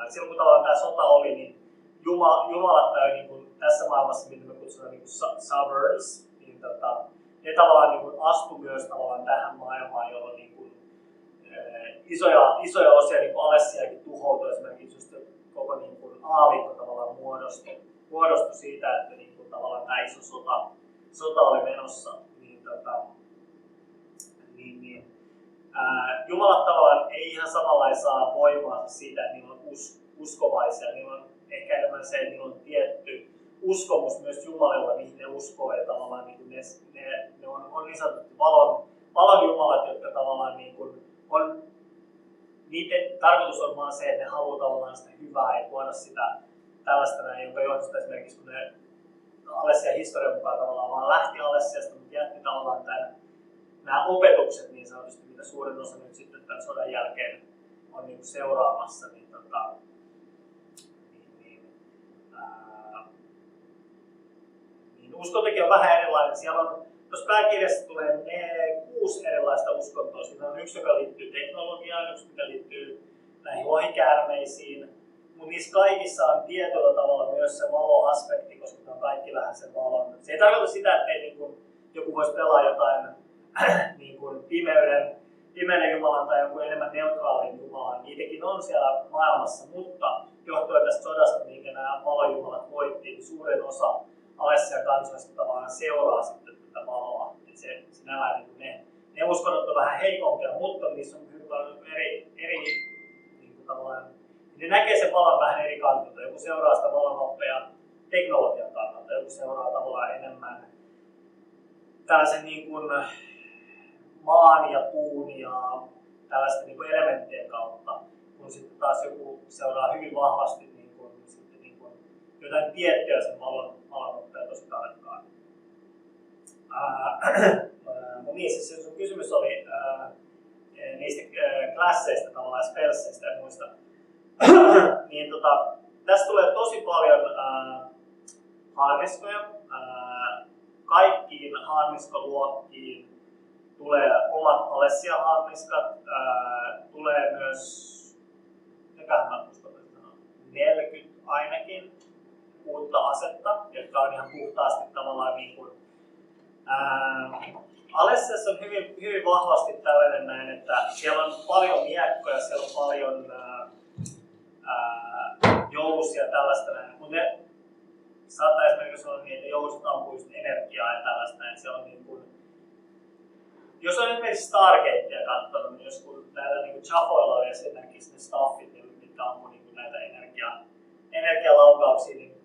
silloin kun tavallaan tämä sota oli, niin jumalat tai niin kuin, tässä maailmassa, mitä me kutsutaan niin sovereigns, niin ne tavallaan niin kuin, astu myös tavallaan tähän maailmaan, jolloin niin kuin, isoja osia niin kuin Alessiakin tuhoutui, esimerkiksi just koko niin kuin, aavikko tavallaan muodostui siitä, että niin kuin, tavallaan tämä iso sota oli menossa. Jumalat tavallaan ei ihan samalla saa voimaa siitä, että niillä on uskovaisia. Niillä on ehkä enemmän se, että niillä on tietty uskomus myös Jumalilla, mihin ne uskoo. Ja tavallaan niin ne on niin sanotusti valon jumalat, jotka tavallaan niin kuin on, niiden tarkoitus on vaan se, että ne haluaa tavallaan sitä hyvää ja tuoda sitä tällaista näin, jonka johdosta esimerkiksi kun ne Alessian historian mukaan tavallaan vaan lähti Alessiasta, mutta jätti tavallaan nämä opetukset niin sanotusti, mitä suurin osa nyt sitten tämän sodan jälkeen on niin kuin seuraamassa, niin, niin uskontokin on vähän erilainen. Siellä on, tuossa pääkirjassa tulee 6 erilaista uskontoa. Siinä on yksi, joka liittyy teknologiaan, yksi, mikä liittyy näihin lohikäärmeisiin, mutta niissä kaikissa on tietyllä tavalla myös se valoaspekti, koska ne on kaikki vähän sen valon. Se ei tarkoita sitä, että ei, niin kuin, joku voisi pelaa jotain niin kuin pimeyden jumalan tai jonkun enemmän neutraalin jumalan. Niitäkin on siellä maailmassa, mutta johtuen tästä sodasta, minkä nämä valojumalat voitti, niin suurin osa Alessian kansoista tavallaan seuraa sitten tätä valoa. Et sinällään niin ne uskonnot on vähän heikompia, mutta niissä on hyvin paljon eri niin kuin tavallaan, ne näkee sen valon vähän eri kantilta. Joku seuraa sitä valonoppeja teknologian kannalta, joku seuraa tavallaan enemmän tällaisen niin kuin maan ja puun ja tällaisten niin kuin elementtien kautta, kun sitten taas joku seuraa hyvin vahvasti niin kuin, sitten niin kuin jotain tiettyä sen valonoppeja tosi tarkkaan. Niin, siis sun kysymys oli niistä klasseista, tavallaan spellseistä ja muista. Niin, tässä tulee tosi paljon haarniskoja. Kaikkiin haarniskoluokkiin tulee omat Alessia-haarniskat. Tulee myös, 40 ainakin uutta asetta, jotka on ihan puhtaasti tavallaan niin kuin, Alessiassa on hyvin vahvasti tällainen näin, että siellä on paljon miekkoja, siellä on paljon jousia ja tällaista näin, mutta saattaa esimerkiksi olla niin, että jousut ampuu just energiaa ja tällaista, että se on niin kuin, jos on esimerkiksi Stargatea katsonut, niin jos kun näillä niin chafoilla on esimerkiksi ne staffit, mitkä ampuu niin näitä energialaukauksia, niin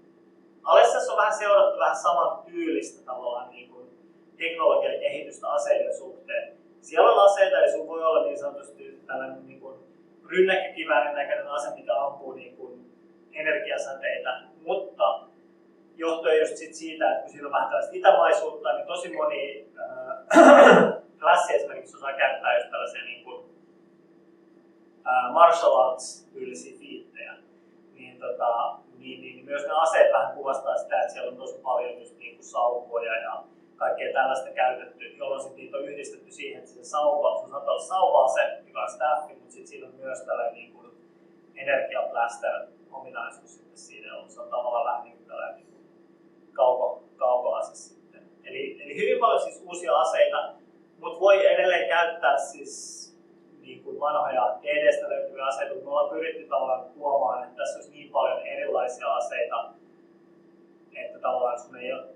Alessiassa on vähän seurattu vähän saman tyylistä tavallaan niin kuin teknologian kehitystä aseiden suhteen. Siellä on aseita, eli sun voi olla niin sanotusti tällainen niin kuin rynnäkkökiväärin näköinen ase, mikä ampuu niin kuin energiasäteitä, mutta johtuen just siitä, että kun siinä on vähän tällaista itämaisuutta, niin tosi moni klassi esimerkiksi osaa käyttää just tällaisia niin kuin, martial arts-tyylisiä fiittejä. Niin myös ne aseet vähän kuvastaa sitä, että siellä on tosi paljon just niin kuin sauvoja ja kaikkea tällaista käytetty, jolloin sit niitä on yhdistetty siihen, että se sauva, sun saattaa olla sauva-ase, joka on staffi, mutta sitten siinä on myös tällainen niin kuin energiablaster-ominaisuus sitten siinä, jolloin se on tavallaan vähän niin kuin tällainen niin kuin kaukoase sitten. Eli hyvin paljon siis uusia aseita, mutta voi edelleen käyttää siis niin kuin vanhoja DD:stä löytyviä aseita, mutta me ollaan pyritty tavallaan tuomaan, että tässä olisi niin paljon erilaisia aseita, että tavallaan sun ei ole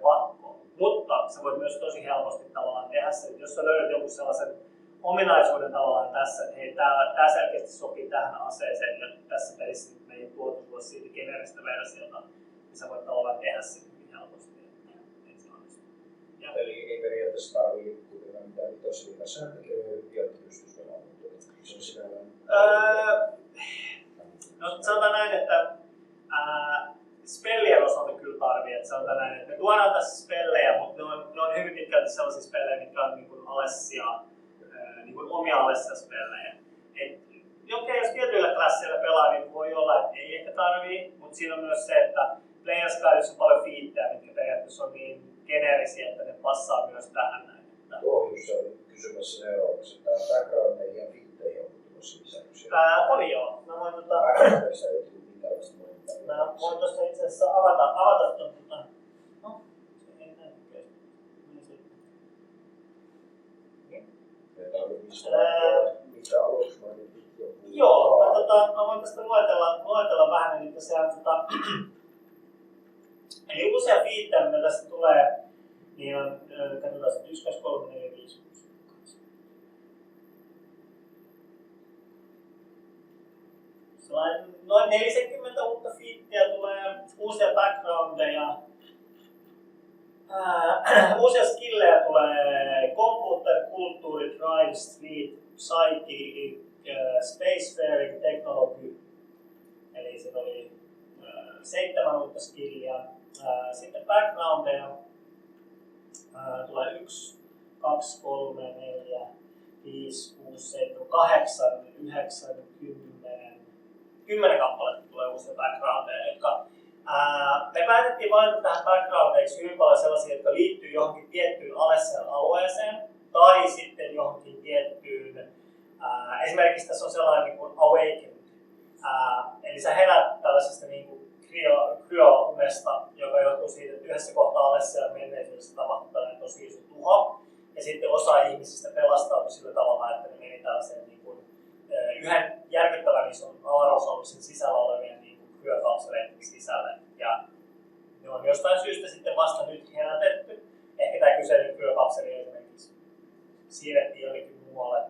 pakko. Mutta sä voit myös tosi helposti tavallaan tehdä se, että jos sä löydät joku sellaisen ominaisuuden tavallaan tässä, että hei, tää selkeästi sopii tähän aseeseen ja tässä pelissä me ei tuotu sulle siitä geneeristä versiota, niin sä voit tavallaan tehdä sen hyvin helposti, että se onnistuu. Eli ei periaatteessa tarvii kuitenkaan mitään mitosliikaa sääntöjä, jotta pystyisi olemaan. Se on sinällään... No sanotaan näin, että spellien osalta kyllä tarvii, että sanotaan näin, että me tuodaan tässä spellejä, mutta ne on hyvin pitkälti sellaisia spellejä, mitkä on niin kuin Alessia, niin kuin omia Alessia-spellejä. Jos tietyillä klasseilla pelaa, niin voi olla, että ei ehkä tarvii, mutta siinä on myös se, että Players Guidessa on paljon fiittejä, mitkä periaatteessa on niin geneerisiä, että ne passaa myös tähän näin. Tuohon just on kysymässä seuraavaksi, että backgroundeihin ja fiitteihin on tulossa lisäyksiä. Oli joo. Backgroundeissa ei tule minkäänlaista monta. Mä voin tuossa itse asiassa avata tuon. No, se ei näy. Mitä aluksi mainittiin joku? Joo, mä voin tästä luetella vähän, eli tosiaan eli uusia fiittejä, mitä tästä tulee, niin on, katsotaan sitten 1, 2, 3, 4, 5, 6, 7. Noin 40 uutta fiittiä tulee, uusia backgroundeja, uusia skillejä tulee, computer, kulttuuri, drive, street, psyche, spacefaring, technology, eli se oli 7 uutta skilliä. Sitten backgroundeja tulee 1, 2, 3, 4, 5, 6, 7, 8, 9, 10 kappaletta tulee uusia backgroundeja, jotka me päätettiin valita tähän backgroundeiksi hyvin paljon sellaisia, jotka liittyy johonkin tiettyyn Alessian alueeseen tai sitten johonkin tiettyyn, esimerkiksi tässä on sellainen niin kuin awakened, eli sä herät tällaisesta niin kuin kryo-unesta, joka johtuu siitä, että yhdessä kohtaa Alessian menneisyydessä tapahtui tällainen tosi iso tuho, ja sitten osa ihmisistä pelastautui sillä tavalla, että ne meni tällaiseen niin kuin, yhden järkyttävän ison avaruusaluksen sisällä olevien niin kuin kryökapseleiden sisälle. Ja ne on jostain syystä sitten vasta nyt herätetty. Ehkä tämä kyseinen kryökapseli esimerkiksi siirrettiin jonnekin muualle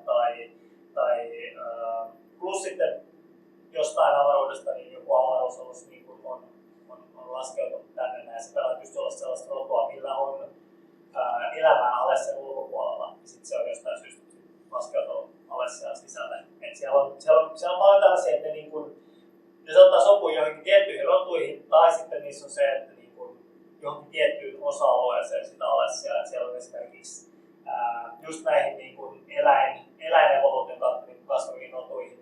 plus sitten jostain avaruudesta niin joku avaruusalus niin kuin on laskeutunut tänne ja se pelaa pystyy olla sellaista rotua, millä on elämää Alessian ulkopuolella. Ja sitten se on jostain syystä laskeutunut Alessian sisälle. Et siellä on paljon tällaisia, että ne saattaa sopua johonkin tiettyihin rotuihin, tai sitten niissä on se, että johonkin tiettyyn osa-alueeseen sitä Alessiaa. Siellä on esimerkiksi just näihin eläinevoluution kautta kasvaviin rotuihin,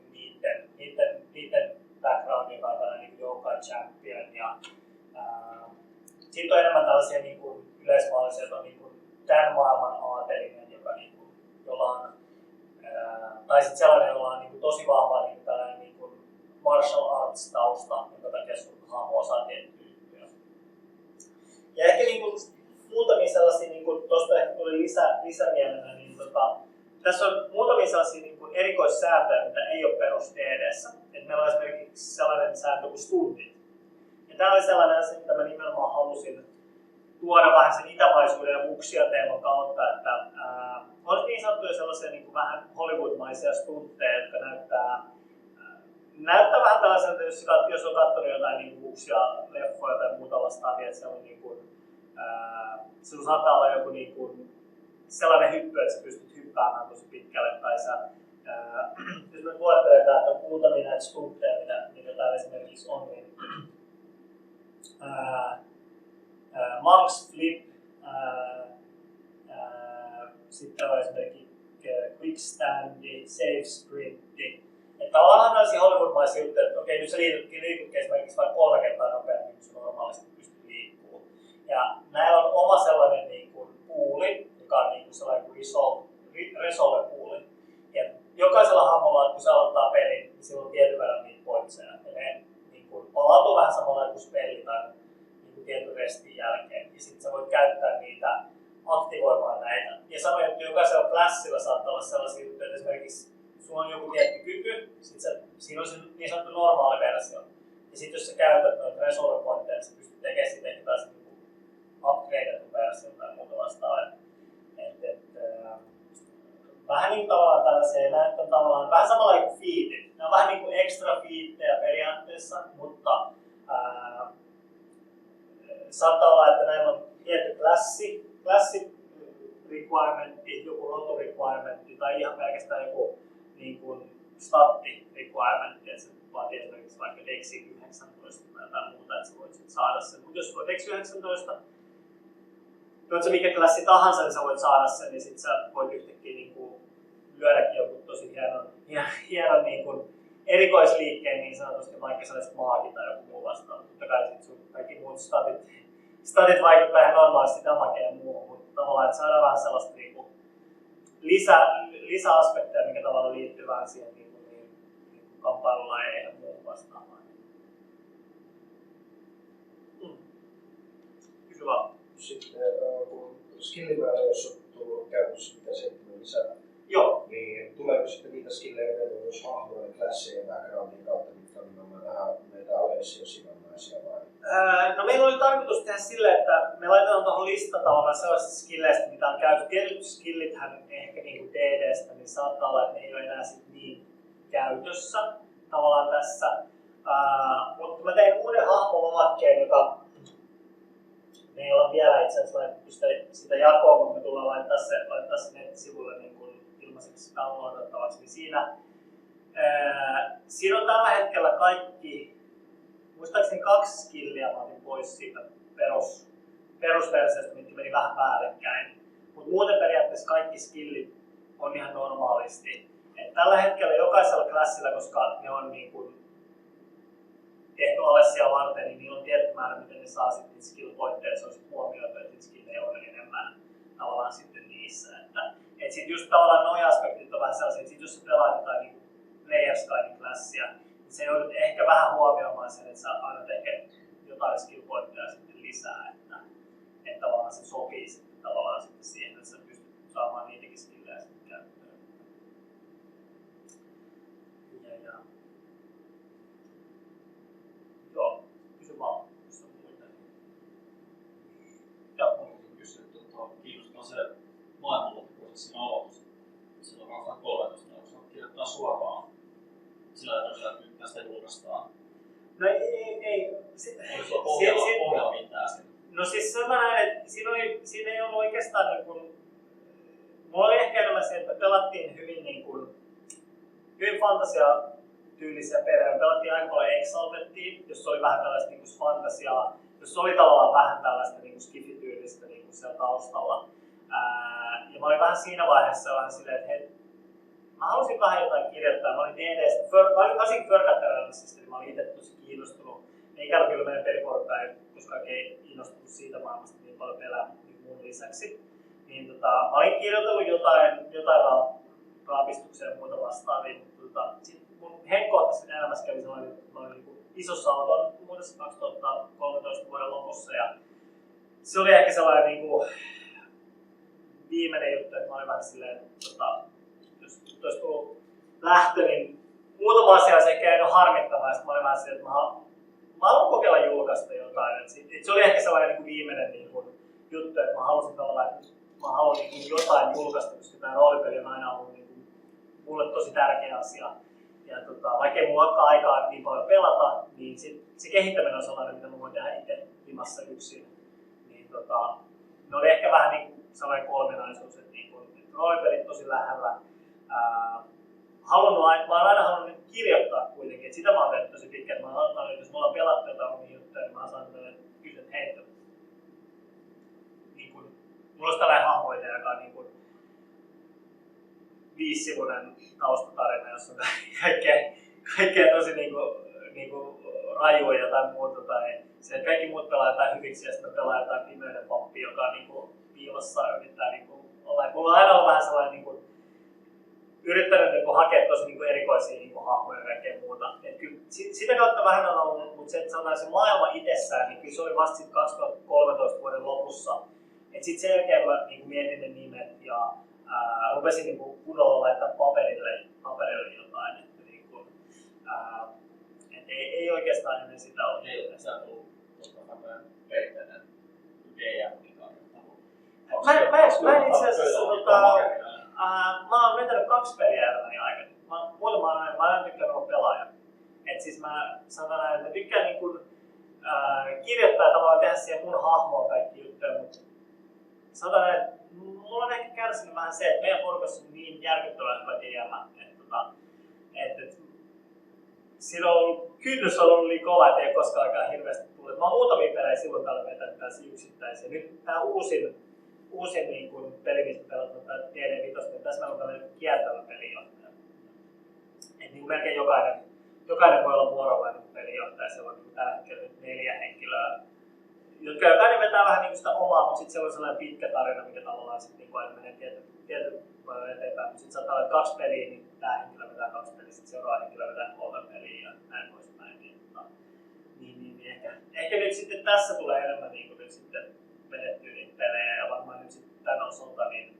niiden background, joka on tällainen joka champion. Ja sitten on enemmän tällaisia yleismaalaisia, että on tämän maailman aatelinen, jolla on tai sitten sellainen, jolla on tosi vahva tällainen martial arts tausta, jonka takia sun hahmo osaa tiettyä juttuja. Ja ehkä muutamia sellaisia, tuosta ehkä tuli lisämielenä, tässä on muutamia sellaisia erikoissääntöjä, mitä ei ole perus DD:ssä. Meillä on esimerkiksi sellainen sääntö kuin stundit. Ja tämä oli sellainen asia, mitä mä nimenomaan halusin tuoda vähän sen itämaisuuden ja muksia teeman kautta, että on niin sanottuja sellaisia niin kuin vähän Hollywood-maisia stuntteja, jotka näyttää vähän tällaiselta, jos on katsonut jotain niin muksia, leffoja tai muuta vastaavia, että siellä on niin kuin, sinulla saattaa olla joku niin kuin sellainen hyppy, että sä pystyt hyppäämään tosi pitkälle, tai sä, jos me luettelen täältä muutamia näitä stuntteja, mitä täällä esimerkiksi on, niin Monk's Flip, sitten on esimerkiksi Quick Standi, Safe Sprintti. Että onhan tällaisia Hollywood-maisia juttuja, että okei, nyt sä liikutkin esimerkiksi vain 3 kertaa nopeammin, kun sä normaalisti pystyt liikkumaan. Ja näillä on oma sellainen niin kuin puuli, joka on niin kuin sellainen resolve-puuli. Ja jokaisella hahmolla, kun se aloittaa pelin, niin sillä on tietyn verran niitä pointseja. Ja ne niin kuin palautuu vähän samalla kuin peli tai niin kuin tietyn restin jälkeen. Ja sitten sä voit käyttää niitä aktivoimaan näitä. Ja samoin, että jokaisella klassilla saattaa olla sellaisia juttuja, että esimerkiksi sulla on joku tietty kyky, siinä on se niin sanottu normaali versio. Ja sitten jos sä käytät noita resolve pointteja, sä pystyt tekemään siitä jotain upgradeattu versio tai muuta vastaavaa. Vähän niin kuin tavallaan tällaisia, näitä on tavallaan vähän samalla kuin featit. Ne on vähän niin kuin extra feattejä periaatteessa, mutta saattaa olla, että näillä on tietty klassi requirementti, joku rotu requirementti tai ihan pelkästään joku niin kuin statti requirementti, että se vaatii esimerkiksi vaikka Dexi 19 tai jotain muuta, että sä voit saada sen. Mutta jos voit Dexi 19, oot sä mikä klassi tahansa, niin sä voit saada sen, niin sit sä voit yhtäkkiä niin kuin lyödäkin joku tosi hienon niin kuin erikoisliikkeen niin sanotusti, vaikka sä olisit maagi tai joku muu vastaan. Totta kai sit sun kaikki muut statit vaikuttaa ihan normaalisti damageen ja muuhun, mutta tavallaan, että saadaan vähän sellaista niin kuin lisäaspekteja, mikä tavallaan liittyy vähän siihen niin kamppailulajeihin ja muuhun vastaavaan. Kysy vaan. Sitten kun skillimäärä, jos on tullut käytössä mitä 7 lisää, joo. Niin tuleeko sitten niitä skillejä vedoa myös hahmojen, klassien ja backgroundin kautta, mitkä on nimenomaan näitä Alessia-sidonnaisia vai? No meillä oli tarkoitus tehdä silleen, että me laitetaan tuohon lista tavallaan sellaisista skilleistä, mitä on käytetty. Tietyt skillithän ehkä niin kuin DD:stä, niin saattaa olla, että ne ei ole enää sit niin käytössä tavallaan tässä. Mutta mä tein uuden hahmolomakkeen, joka meillä on vielä itse asiassa laitettu sitä jakoa, kun me tullaan laittaa se nettisivulle niin kuin ilmaiseksi downloadattavaksi. Niin siinä on tällä hetkellä kaikki, muistaakseni 2 skilliä mä otin pois siitä perusversiosta, mitkä meni vähän päällekkäin. Mutta muuten periaatteessa kaikki skillit on ihan normaalisti. Et tällä hetkellä jokaisella klassilla, koska ne on niin kuin tehty Alessia varten, niin niillä on tietty määrä, miten ne saa sitten skill pointteja, se on sitten huomioitu, että skillejä on enemmän tavallaan sitten niissä. Että sitten just tavallaan nuo aspektit on vähän sellaisia, että jos sä pelaat jotain niin Players Guidin klassia, niin se joudut ehkä vähän huomioimaan sen, että sä annat ehkä jotain skill pointteja sitten lisää, että tavallaan se sopii sitten tavallaan sitten siihen, että sä pystyt saamaan niitäkin skillejä sitten käyttöön. Joo, kysy vaan, jos on muita. Joo. Kiinnostaa se maailmanloppuprosessin aloitus. Silloin 2013 ne osaa kirjoittaa suoraan. Sillä tavalla, että nyt tästä julkaistaan. No ei. Onko sulla pohjalla mitään siinä? No siis sellainen, että siinä ei ollut oikeastaan niin kuin, mulla oli ehkä enemmän se, että pelattiin hyvin fantasia-tyylisiä pelejä. Me pelattiin aika paljon Exaltettia, jos oli vähän tällaista niin kuin fantasiaa, jos oli tavallaan vähän tällaista niin kuin skifi-tyylistä niin kuin siellä taustalla. Ja mä olin vähän siinä vaiheessa vähän silleen, että hei, mä halusin vähän jotain kirjoittaa. Mä olin DD:stä, varsinkin Förgatteranassista, niin mä olin itse tosi kiinnostunut. Ikävä kyllä meidän peliporukka ei koskaan innostunut siitä maailmasta niin paljon pelää niin mun lisäksi. Niin mä olin kirjoitellut jotain raapistuksia ja muuta vastaavia, mutta sit mun henkkohtaisen elämässä kävi sellainen, että mä olin niin isossa aloitusmuudessa 2013 vuoden lopussa. Ja se oli ehkä sellainen niin kuin viimeinen juttu, että mä olin vähän silleen, että jos olisi tullut lähtö, niin muutama asia olisi ehkä jäänyt harmittamaan. Sitten mä olin vähän silleen, että mä mä haluan kokeilla julkaista jotain. Et se oli ehkä sellainen niin kuin viimeinen niin kuin juttu, että mä halusin tavallaan, että mä haluan niin kuin jotain julkaista, koska tämä roolipeli on aina ollut niin kuin mulle tosi tärkeä asia. Ja vaikka ei mulla olekaan aikaa niin paljon pelata, niin se kehittäminen on sellainen, mitä mä voin tehdä itse himassa yksin. Niin ne oli ehkä vähän niin kuin sellainen kolminaisuus, että niin kuin, roolipelit tosi lähellä. Mä oon aina halunnut kirjoittaa kuitenkin, että sitä mä oon tehnyt tosi pitkään. Mä oon ottanut, että jos me ollaan pelattu jotain omia juttuja, niin mä oon saanut kysyä, että hei, niin kuin, mulla olisi tällainen hahmoidea, joka on niin kuin 5-sivuinen taustatarina, jossa on kaikkea tosi niinku rajua jotain muuta. Tai se, että kaikki muut pelaa jotain hyviksi ja sitten pelaa jotain pimeyden pappi, joka on niinku piilossa yrittää niinku olla. Mulla on aina ollut vähän sellainen niinku, yrittänyt niinku hakea tosi niinku erikoisia niinku hahmoja ja kaikkea muuta. Et kyllä, sitä kautta vähän on ollut, mutta se maailma itsessään, niin kyllä se oli vasta sitten 2013 vuoden lopussa. Et sit sen jälkeen mä niinku mietin ne nimet ja rupesin niinku kunnolla laittaa paperille jotain. Että niinku, ei oikeastaan ennen sitä ole. Ei sä tullut tämmöinen perinteinen DM, mikä on Mä en itse asiassa mä oon vetänyt 2 peliä elämäni aikana. Mä oon tykkännyt olla pelaaja. Et siis mä sanon näin, että mä tykkään niinku, kirjoittaa ja tavallaan tehdä siihen mun hahmoon kaikki juttuja, mutta sanon näin, että mulla on ehkä kärsinyt vähän se, että meidän porukassa on niin järkyttävän hyvä DM, että siinä on ollut, kynnys on ollut niin kova, että ei koskaan aikaan hirveästi tullut. Mä oon muutamia pelejä silloin tällä vetänyt tällaisia yksittäisiä. Nyt tää uusin niin kuin peli, mistä pelataan, tämä DD5, niin tässä meillä on tällainen kiertävä pelijohtaja. Et niin melkein jokainen voi olla vuorovainen pelijohtaja. Siellä on niin tällä hetkellä nyt 4 henkilöä, jotka jokainen vetää vähän niin sitä omaa, mutta sitten siellä on sellainen pitkä tarina, mikä tavallaan sitten niin aina menee tietyn paljon eteenpäin. Mutta sitten saattaa olla 2 peliä, niin tämä henkilö vetää 2 peliä, sitten seuraava henkilö vetää 3 peliä ja näin poispäin. Niin ehkä nyt sitten tässä tulee enemmän niin kuin nyt sitten vedettyä niitä pelejä ja varmaan nyt sitten tämän osalta niin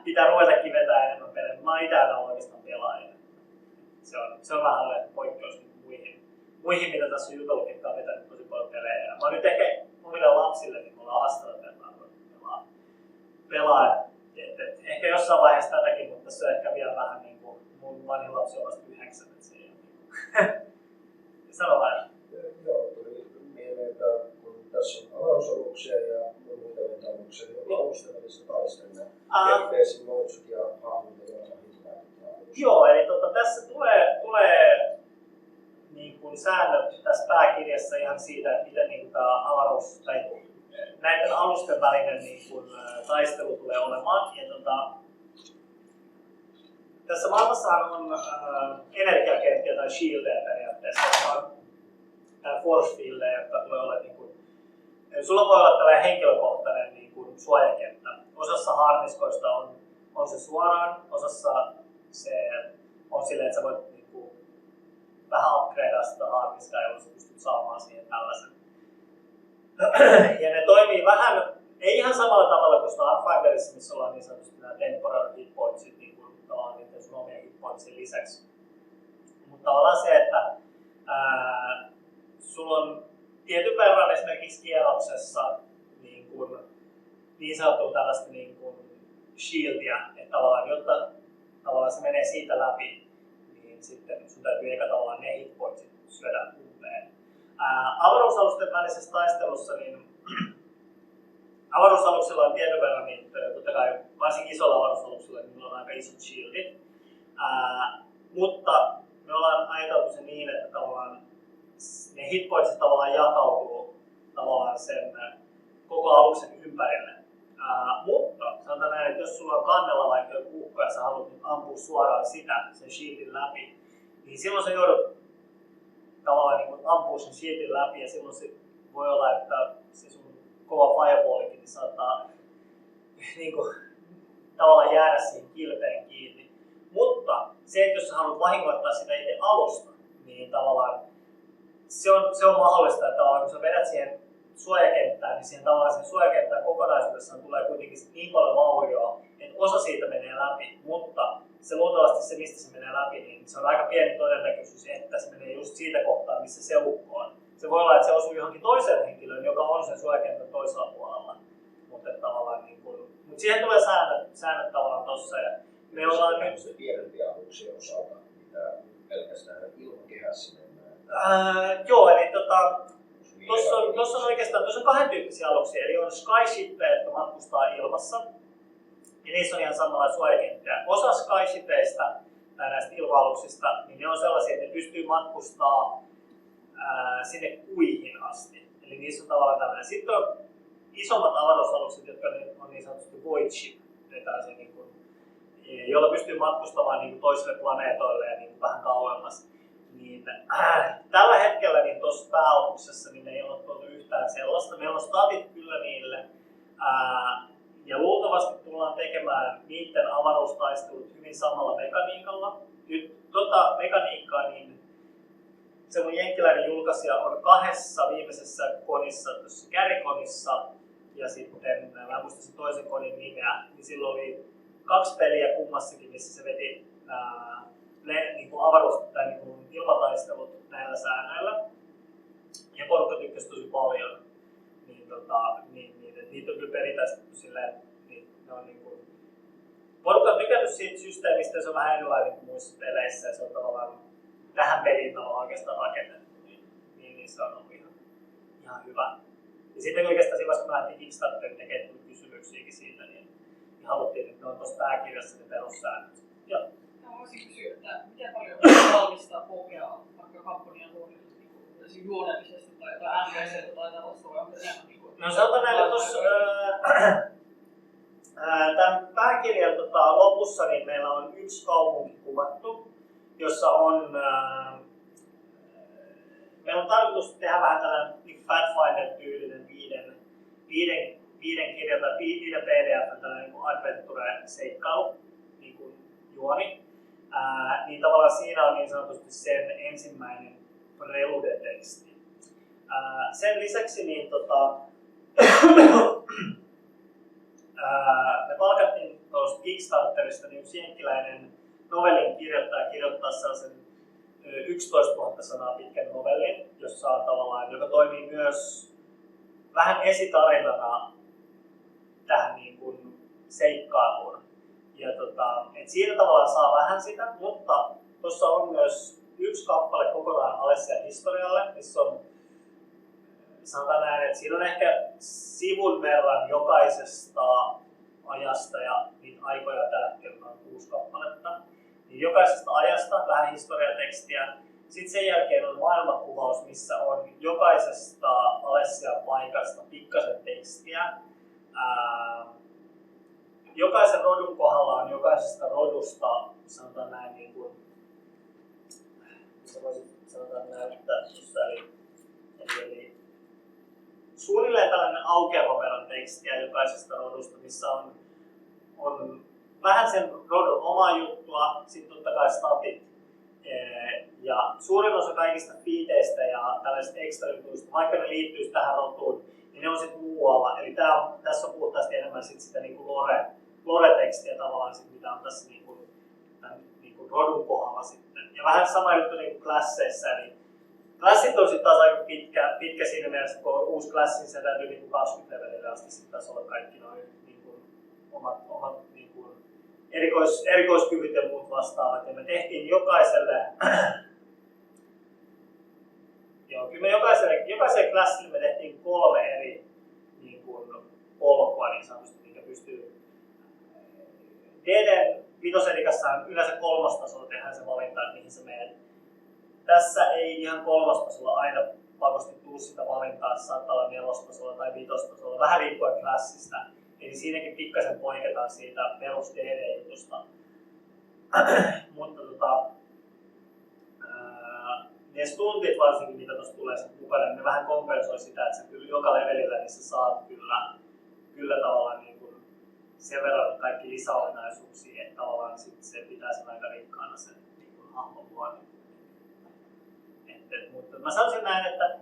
pitää ruvetakin vetää enemmän pelejä. Mä oon itse aina oikeastaan pelaaja. Se on vähän poikkeus muihin, mitä tässä on jutellut, että on vetänyt tosi paljon pelejä. Mä oon nyt ehkä omille lapsille, niin mulla on haastanut, että mä pelaa. Ehkä jossain vaiheessa tätäkin, mutta tässä on ehkä vielä vähän niin kuin mun vanhin lapsi on vasta 9, että se ei ole niin kuin. Sano vain. Joo, tuli mieleen, että kun tässä on avausaluksia ja muita vetämuksia, niin on alusten välissä taistella. Perinteisiin noitsut ja hahmot ja hitvaihtaa. Joo, eli tässä tulee niin kuin säännöt tässä pääkirjassa ihan siitä, että miten niin kuin tämä avaruus tai näiden alusten välinen niin kuin, taistelu tulee olemaan. Ja, tässä maailmassahan on energiakenttiä tai shieldeja periaatteessa, jotka on force fieldejä, jotka tulee olla niin kuin, sulla voi olla tällainen henkilökohtainen niin kuin suojakenttä. Osassa harniskoista on se suoraan, osassa se on silleen, että sä voit niin kuin, vähän upgradea sitä harniskaa, jolloin sä pystyt saamaan siihen tällaisen. Ja ne toimii vähän, ei ihan samalla tavalla kuin Starfinderissa, missä ollaan niin sanotusti nämä temporary hit pointsit, niin kuin tavallaan niiden sun omien hit pointsien lisäksi. Mutta tavallaan se, että sulla on tietyn verran esimerkiksi kierroksessa niin sanottua tällaista niin kuin shieldia, että tavallaan, jotta tavallaan se menee siitä läpi, niin sitten sun täytyy eka tavallaan ne hit pointsit syödä umpeen. Avaruusalusten välisessä taistelussa, niin avaruusaluksilla on tietyn verran, niin totta kai varsinkin isolla avaruusaluksilla, niin niillä on aika isot shieldit. Mutta me ollaan ajateltu se niin, että tavallaan ne hitpointsit tavallaan jakautuu tavallaan sen koko aluksen ympärille. Mutta sanotaan näin, että jos sulla on kannella vaikka joku uhka ja sä haluat ampua suoraan sitä, sen shieldin läpi, niin silloin sä joudut tavallaan niin ampua sen shieldin läpi ja silloin se voi olla, että se sun kova fireballikin niin saattaa niin kuin, tavallaan jäädä siihen kilpeen kiinni. Mutta se, että jos sä haluat vahingoittaa sitä itse alusta, niin tavallaan se on mahdollista, että tavallaan kun sä vedät siihen suojakenttään, niin siihen tavallaan sen suojakenttään kokonaisuudessaan tulee kuitenkin niin paljon vaurioa, että osa siitä menee läpi, mutta se luultavasti se, mistä se menee läpi, niin se on aika pieni todennäköisyys, että se menee just siitä kohtaa, missä se ukko on. Se voi olla, että se osuu johonkin toiseen henkilöön, joka on sen suojakentän toisella puolella. Mutta tavallaan mutta siihen tulee säännöt tavallaan tossa. Ja me ollaan nyt pienempiä aluksia osalta, mitä pelkästään ilmakehässä mennään. Joo, eli tuossa on oikeastaan kahden tyyppisiä aluksia, eli on skyshippeja, jotka matkustaa ilmassa, ja niissä on ihan samalla suojakenttiä. Osa skyshipeistä tai näistä ilma-aluksista, niin ne on sellaisia, että ne pystyy matkustaa sinne kuihin asti. Eli niissä on tavallaan tällainen. Sitten on isommat avaruusalukset, jotka on niin sanotusti void ship, joilla pystyy matkustamaan niin kuin toisille planeetoille ja niin vähän kauemmas. Niin, tällä hetkellä niin tuossa pääaluksessa niin ei ole tuotu yhtään sellaista. Meillä on statit kyllä niille. Ja luultavasti tullaan tekemään niiden avaruustaistelut hyvin samalla mekaniikalla. Nyt mekaniikkaa niin se mun jenkkiläinen julkaisija on 2 viimeisessä konissa, tuossa Kärikonissa ja sitten, mä en muista sen toisen konin nimeä, niin silloin oli 2 peliä kummassakin, missä se veti niin tai niin ilmataistelut näillä säännöillä. Ja porukka tykkäsi tosi paljon. Niitä on kyllä peritäistetty silleen, ne on porukka on tykännyt siitä systeemistä ja se on vähän erilainen kuin muissa peleissä ja se on tavallaan tähän peliin on oikeastaan rakennettu, niin se on ollut ihan hyvä. Ja sitten oikeastaan siinä vaiheessa, kun lähdettiin Kickstarterin tekemään kysymyksiäkin siitä, niin haluttiin, että ne on tuossa pääkirjassa ne perussäännöt. Joo. Mä voisin kysyä, että miten paljon valmistaa pohjaa vaikka kampanjan luonnille, juonellisesti tai jotain NPC:tä tai tällaista voi olla enemmän? No sanotaan näin, että tuossa tämän pääkirjan lopussa niin meillä on 1 kaupunki kuvattu, jossa on meillä on tarkoitus tehdä vähän tällainen niin Pathfinder-tyylinen 5 kirja tai 5 PDF tällainen niin adventure-seikkailu niin kuin juoni. Niin tavallaan siinä on niin sanotusti sen ensimmäinen prelude-teksti. Sen lisäksi niin me palkattiin tuosta Kickstarterista niin yksi jenkkiläinen novellin kirjoittaa sellaisen 11 000 sanaa pitkän novellin, jossa on tavallaan, joka toimii myös vähän esitarinana tähän niin kuin seikkailuun. Ja et siinä tavallaan saa vähän sitä, mutta tuossa on myös 1 kappale kokonaan Alessian historialle, missä on sanotaan näin, että siinä on ehkä sivun verran jokaisesta ajasta ja niitä aikoja tällä hetkellä on 6 kappaletta. Niin jokaisesta ajasta vähän historiatekstiä. Sitten sen jälkeen on maailmankuvaus, missä on jokaisesta Alessian paikasta pikkasen tekstiä. Jokaisen rodun kohdalla on jokaisesta rodusta, sanotaan näin niin kuin, sanotaan näyttää tuossa, eli suunnilleen tällainen aukeava verran tekstiä jokaisesta rodusta, missä on vähän sen rodun omaa juttua, sitten totta kai statit. Ja suurin osa kaikista feedeistä ja tällaisista extra jutuista, vaikka ne liittyisi tähän rotuun, niin ne on sitten muualla. Eli tässä on puhtaasti enemmän sitä niinku lore-tekstiä tavallaan, sit, mitä on tässä niinku rodun kohdalla sitten. Ja vähän sama juttu niinku klasseissa. Eli klassit on sitten taas aika pitkä siinä mielessä, kun on uusi klassi, niin se täytyy niinku 20 levelille asti sitten taas olla kaikki noin niinku omat niinku erikoiskyvyt ja muut vastaavat. Ja me tehtiin jokaiselle jokaiselle klassille me tehtiin 3 eri niin kuin, polkua niin sanotusti, mikä pystyy DD:n vitosedikassa on yleensä 3. tasolla tehdään se valinta, että mihin sä menet. Tässä ei ihan 3. tasolla aina pakosti tule sitä valintaa, se saattaa olla 4. tasolla tai 5. tasolla, vähän riippuen klassista. Eli siinäkin pikkasen poiketaan siitä perus DD-jutusta. Mutta ne stuntit varsinkin, mitä tuossa tulee mukana, niin ne vähän kompensoi sitä, että sä kyllä joka levelillä niin sä saat kyllä tavallaan niin kuin sen verran kaikki lisäominaisuuksia, että tavallaan sit se pitää sen aika rikkaana sen niin kuin hahmon. Mutta mä sanoisin näin, että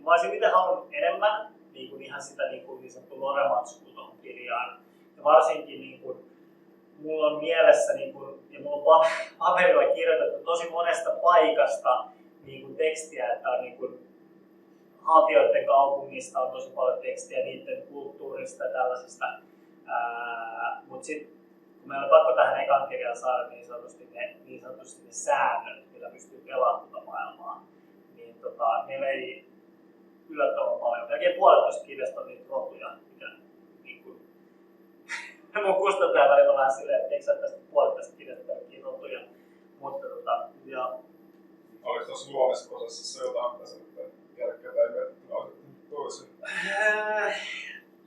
mä olisin itse halunnut enemmän niin kuin ihan sitä niin sanottua lore-matskua tuohon kirjaan. Ja varsinkin niin kuin, mulla on mielessä niin kuin, ja mulla on paperilla kirjoitettu tosi monesta paikasta niin kuin tekstiä, että on niin kuin, haltijoiden kaupungista on tosi paljon tekstiä, niiden kulttuurista ja tällaisesta. Mutta sitten kun meillä on pakko tähän ekan kirjaan saada niin sanotusti ne säännöt, millä pystyy pelaamaan tuota maailmaa, niin ne vei yllättävän paljon. Melkein puolet tuosta kirjasta on niitä rotuja, mikä niin kuin, mun kustantaja välillä on vähän silleen, että eikö sä tästä puolet tästä kirjasta pelkkiä rotuja. Mutta ja... Oliko tuossa luomisprosessissa jotain, mitä sä nyt järkkätä ei mietittynä otettu toisin?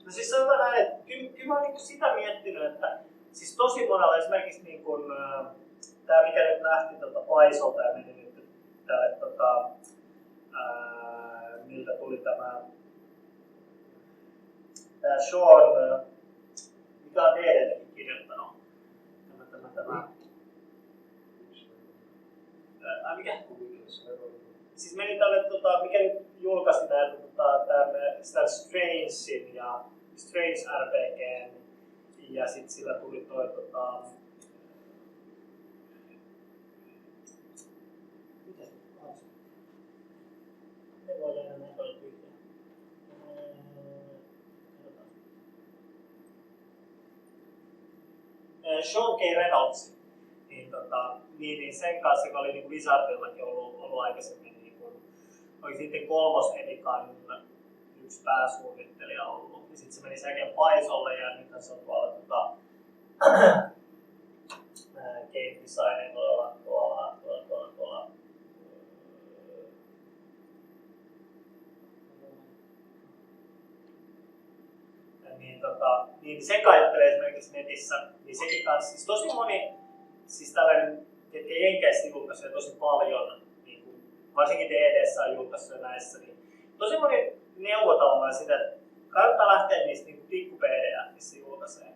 No siis sanotaan näin, että kyllä mä oon niinku sitä miettinyt, että siis tosi monella esimerkiksi niinku, tää mikä nyt lähti Paisolta ja meni nyt tälle miltä tuli tämä Sean, mikä on DD:täkin kirjoittanut. Mikä? Siis meni tälle, mikä nyt julkaisi näitä sitä Strangein ja Strange RPGn ja sit sillä tuli toi mitä se on? Ne voi jäädä näin paljon tyhjää. Sean K. Reynolds. Niin sen kanssa, joka oli niin Wizardillakin ollut aikaisemmin, niin oli sitten kolmosedikan yksi pääsuunnittelija ollut. Ja sitten se meni sen jälkeen Paisolle ja nyt se on tuolla game designilla tuolla niin se kaippelee esimerkiksi netissä, niin sekin kanssa, siis tosi moni, siis tällainen, ketkä jenkeissä julkaisee tosi paljon, niin kuin, varsinkin DD:ssä on julkaissut näissä, niin tosi moni neuvotellaan sitä, että kannattaa lähteä niistä niin pikku PDF-missä julkaisee.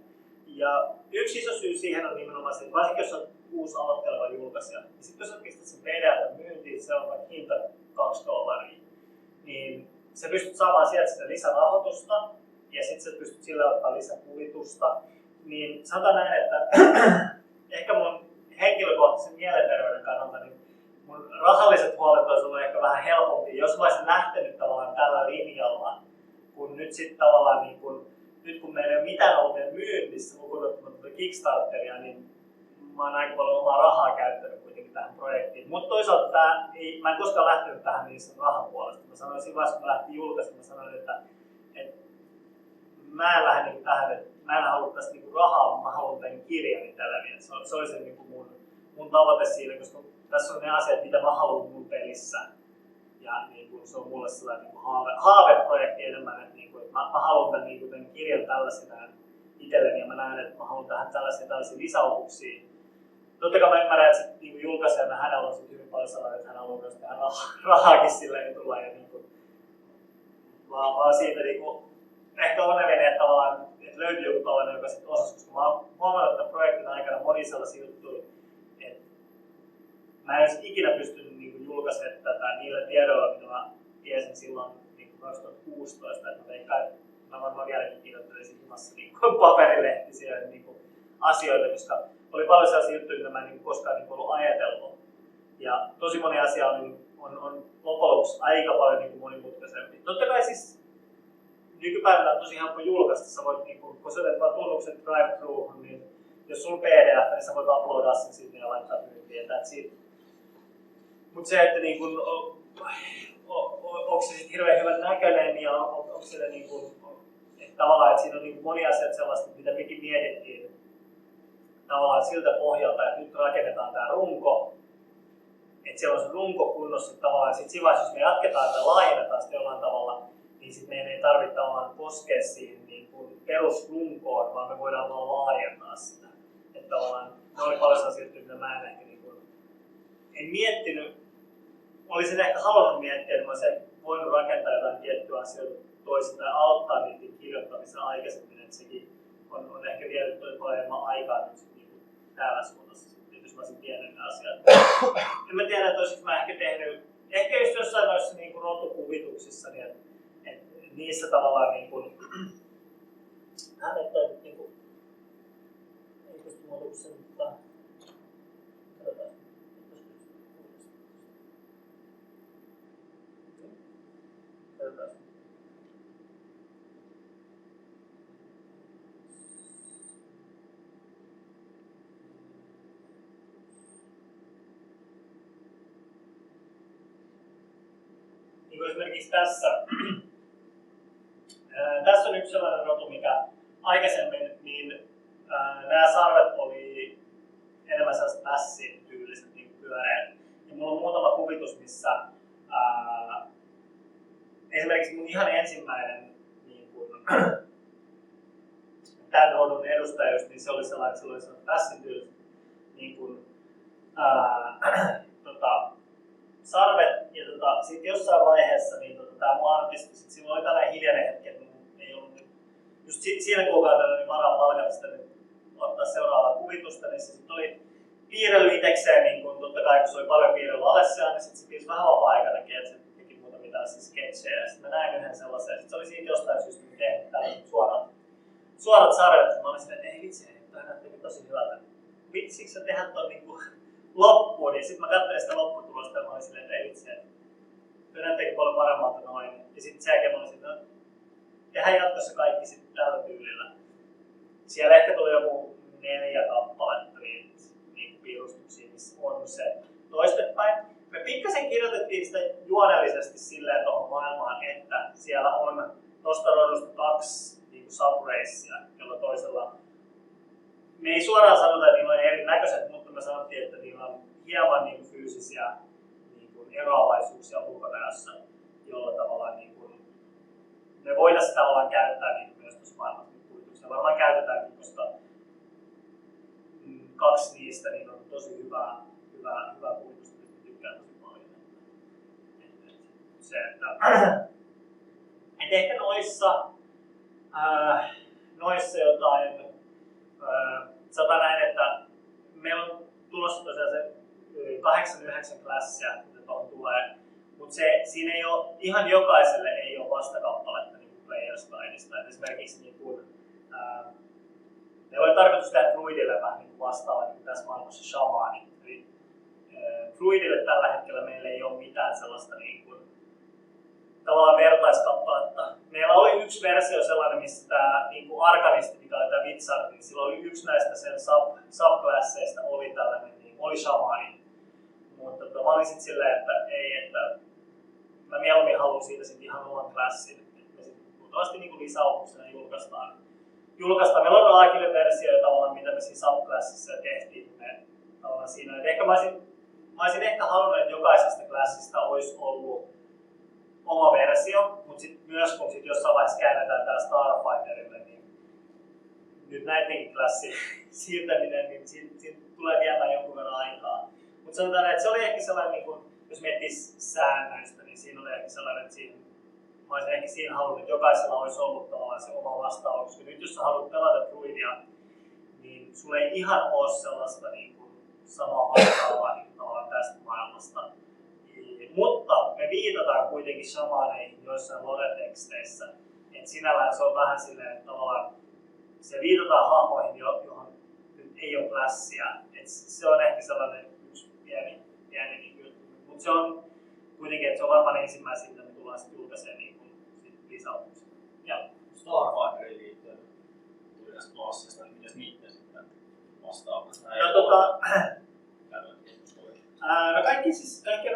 Ja yksi iso syy siihen on nimenomaan se, että varsinkin jos on uusi aloitteleva julkaisija, niin sitten jos sä pistät sen PDF myyntiin, se on vaikka hinta $2, niin sä pystyt saamaan sieltä sitä lisärahoitusta, ja sitten sä pystyt sillä ottaa lisäkuvitusta, niin sanotaan näin, että ehkä mun henkilökohtaisen mielenterveyden kannalta niin mun rahalliset huolet olisi ollut ehkä vähän helpompi, jos mä olisin lähtenyt tavallaan tällä linjalla, kun nyt sitten tavallaan niin kun, nyt kun meillä ei ole mitään ollut meidän myynnissä, lukuun ottamatta Kickstarteria, niin mä oon aika paljon omaa rahaa käyttänyt kuitenkin tähän projektiin. Mutta toisaalta mä en koskaan lähtenyt tähän niin sen rahan puolesta. Mä sanoin siinä vaiheessa, kun mä lähtin julkaisemaan, mä sanoin, että mä en lähde niin tähän, että mä en halua tästä niin rahaa, mä haluan tämän kirjan itselleni. Se oli se niin mun tavoite siinä, koska tässä on ne asiat, mitä mä haluan mun pelissä. Ja niin se on mulle sellainen niin haaveprojekti enemmän, että, niin että mä haluan tämän kirjan tällaisena itselleni ja mä näen, että mä haluan tähän tällaisia lisäopuksia. Totta kai mä ymmärrän, että niin julkaisijana hänellä on hyvin paljon sellainen, että hän haluaa myös tehdä rahaakin silleen tulla. Ja niin vaan siitä niin ehkä onnellinen, että tavallaan että löytyy joku tällainen, joka sitten osasi, koska mä oon huomannut tämän projektin aikana moni sellaisia juttuja, että mä en ikinä pystynyt niin julkaisemaan tätä niillä tiedoilla, mitä mä tiesin silloin niin 2016, että mä veikkaan, että mä varmaan vieläkin kirjoittelisin himassa niin paperilehtisiä niin asioita, koska oli paljon sellaisia juttuja, mitä mä en niin koskaan niin ollut ajatellut. Ja tosi moni asia on loppujen lopuksi aika paljon niin monimutkaisempi. Totta kai siis nykypäivänä on tosi helppo julkaista. Sä voit, niin kun sä olet vaan tunnukset drive-thruuhun, niin jos sulla on PDF, niin sä voit uploadaa sen sinne ja laittaa myyntiin. Mutta se, että niin kun, onko se sitten hirveän hyvän näköinen ja onko se niin kun, että tavallaan, että siinä on niin moni asiat sellaista, mitä mekin mietittiin tavallaan siltä pohjalta, että nyt rakennetaan tämä runko, että siellä on se runko kunnossa, että tavallaan sitten siinä vaiheessa, jos me jatketaan tai laajennetaan sitä jollain tavalla, niin sitten meidän ei tarvitse tavallaan koskea siihen niin kuin perusrunkoon, vaan me voidaan vaan laajentaa sitä. Että tavallaan ne oli paljon sellaisia, mitä mä en ehkä niin kuin, en miettinyt, olisin ehkä halunnut miettiä, että mä olisin voinut rakentaa jotain tiettyä asioita toisin tai aloittaa niiden kirjoittamisen aikaisemmin, että sekin on ehkä vienyt tosi paljon enemmän aikaa nyt niin täällä suunnassa, jos mä olisin tiennyt ne asiat. En mä tiedä, että olisinko mä ehkä tehnyt, ehkä just jossain noissa niin kuin rotukuvituksissa, niin että niissä tavallaan niin kuin, esimerkiksi tässä on yksi sellainen rotu, mikä aikaisemmin, niin nämä sarvet oli enemmän sellaiset mässin tyyliset niin pyöreät. Ja mulla on muutama kuvitus, missä esimerkiksi mun ihan ensimmäinen niin kun, tämän rodun edustaja, niin se oli sellainen mässin tyyliset niin kun, sarvet. Ja sitten jossain vaiheessa niin tämä mun artisti, sillä oli tällainen hiljainen hetki, että ei ollut just siinä kuukaudella niin varaa palkata sitä nyt ottaa seuraavaa kuvitusta, niin se sitten oli piirrellyt itsekseen, niin kun totta kai kun se oli paljon piirrellyt Alessiaan, niin sitten se piirsi vähän vapaa-aikanakin, että se teki muutamia tällaisia sketsejä. Ja sitten mä näin yhden sellaisen, ja sitten se oli siitä jostain syystä tehnyt tällaiset suorat sarjat, ja mä olin silleen, että ei vitsi, tämä näyttääkin tosi hyvältä. Vitsiksi sä tehdä ton niinku loppuun, ja sitten mä katsoin sitä lopputulosta, ja mä olin silleen, että ei vitsi, että tämä näyttääkin paljon paremmalta noin. Ja sitten sen jälkeen mä olin silleen, että tehdään jatkossa kaikki sitten tällä tyylillä. Siellä ehkä tuli joku 4 kappaletta niin piirustuksia, missä on se toistepäin. Me pikkasen kirjoitettiin sitä juonellisesti silleen tuohon maailmaan, että siellä on tuosta rodusta 2 niin subracea, jolla toisella me ei suoraan sanota, että niillä on erinäköiset, mutta me sanottiin, että niillä on hieman niin fyysisiä niin eroavaisuuksia ulkonäössä, jolla tavallaan niin kuin, me voidaan sitä tavallaan käyttää niin myös tuossa maailmassa kuvituksessa. Varmaan käytetäänkin, koska 2 niistä niin on tosi hyvää kuvitusta, mistä tykkään tosi paljon. Se, että ehkä noissa jotain, sanotaan näin, että meillä on tulossa tosiaan se 8-9 klassia, mitä tuohon tulee, mutta siinä ei ole, ihan jokaiselle ei ole vastakappaletta niin Player's Guideista. Esimerkiksi niin kuin, meillä oli tarkoitus tehdä druidille vähän niin vastaava niin tässä maailmassa shamaani. Eli druidille tällä hetkellä meillä ei ole mitään sellaista niin kuin, tavallaan vertaiskappaletta. Meillä oli yksi versio sellainen, missä tämä niin kuin arkanisti, mikä oli tämä wizard, niin sillä oli yksi näistä sen subclasseista oli tällainen, niin oli shamaani. Mutta mä olin sitten silleen, että ei, että mä mieluummin haluan siitä sitten ihan oman klassin. Me sitten luultavasti niin lisäopuksena julkaistaan. Meillä on Agile-versio tavallaan, mitä me siinä subclassissa tehtiin. Tavallaan siinä, että ehkä mä olisin ehkä halunnut, että jokaisesta klassista olisi ollut oma versio, mutta sitten myös kun jossain vaiheessa käännetään tää Starfinderille, niin nyt näidenkin klassin siirtäminen, niin siitä tulee viemään jonkun verran aikaa. Mutta sanotaan, että se oli ehkä sellainen, niin kun, jos miettii säännöistä, niin siinä oli ehkä sellainen, että mä olisin ehkä siinä halunnut, että jokaisella olisi ollut tavallaan se oma vastaava, koska nyt jos sä haluat pelata druidia, niin sulla ei ihan ole sellaista niin kuin, samaa vastaavaa niin tavallaan tästä maailmasta. Mutta me viitataan kuitenkin shamaneihin joissain lore-teksteissä. Et sinällään se on vähän silleen, että tavallaan se viitataan hahmoihin, johon nyt ei ole klassia. Et se on ehkä sellainen yksi pieni juttu. Mutta se on kuitenkin, että se on varmaan ensimmäisiä, mitä me tullaan sitten julkaiseen niin lisäopuksena. Starfinderiin liittyen tuli näistä klassista, niin mitäs niitä sitten vastaavasti? No kaikki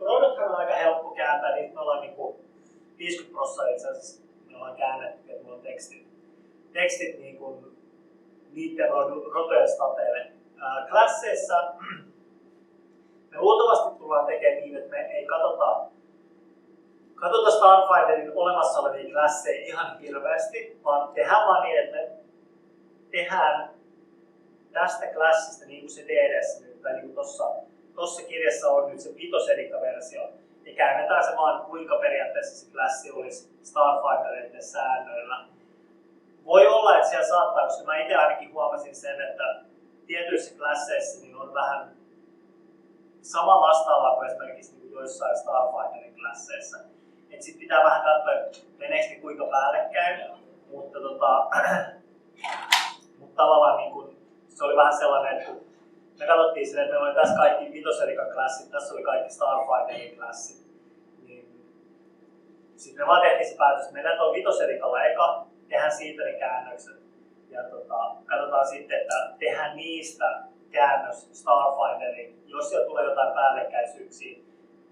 roduthan on aika helppo kääntää, niin me ollaan niinku 50% itse asiassa me ollaan käännetty, että meillä on tekstit niinku niiden rotujen stateille. Klasseissa me luultavasti tullaan tekemään niin, että me ei katsota Starfinderin olemassa olevia klasseja ihan hirveästi, vaan tehdään vaan niin, että me tehdään tästä klassista niin kuin se DD:ssä nyt, tai niin kuin tuossa kirjassa on nyt se 5-edikka-versio, ja käännetään se vaan kuinka periaatteessa se klassi olisi Starfinderin säännöillä. Voi olla, että siellä saattaa, koska mä itse ainakin huomasin sen, että tietyissä klasseissa niin on vähän sama vastaava kuin esimerkiksi niin joissain Starfinderin klasseissa. Et sit pitää vähän katsoa, että meneekö ne kuinka päällekkäin, mutta tavallaan niin kun, se oli vähän sellainen, että kun me katsottiin silleen, että meillä oli tässä kaikki 5-edikan klassit, tässä oli kaikki Starfinderin klassit, niin sitten me vaan tehtiin se päätös, että mennään tuon 5-edikalla eka, tehdään siitä ne käännökset ja katsotaan sitten, että tehdään niistä käännös Starfinderiin. Jos siellä tulee jotain päällekkäisyyksiä,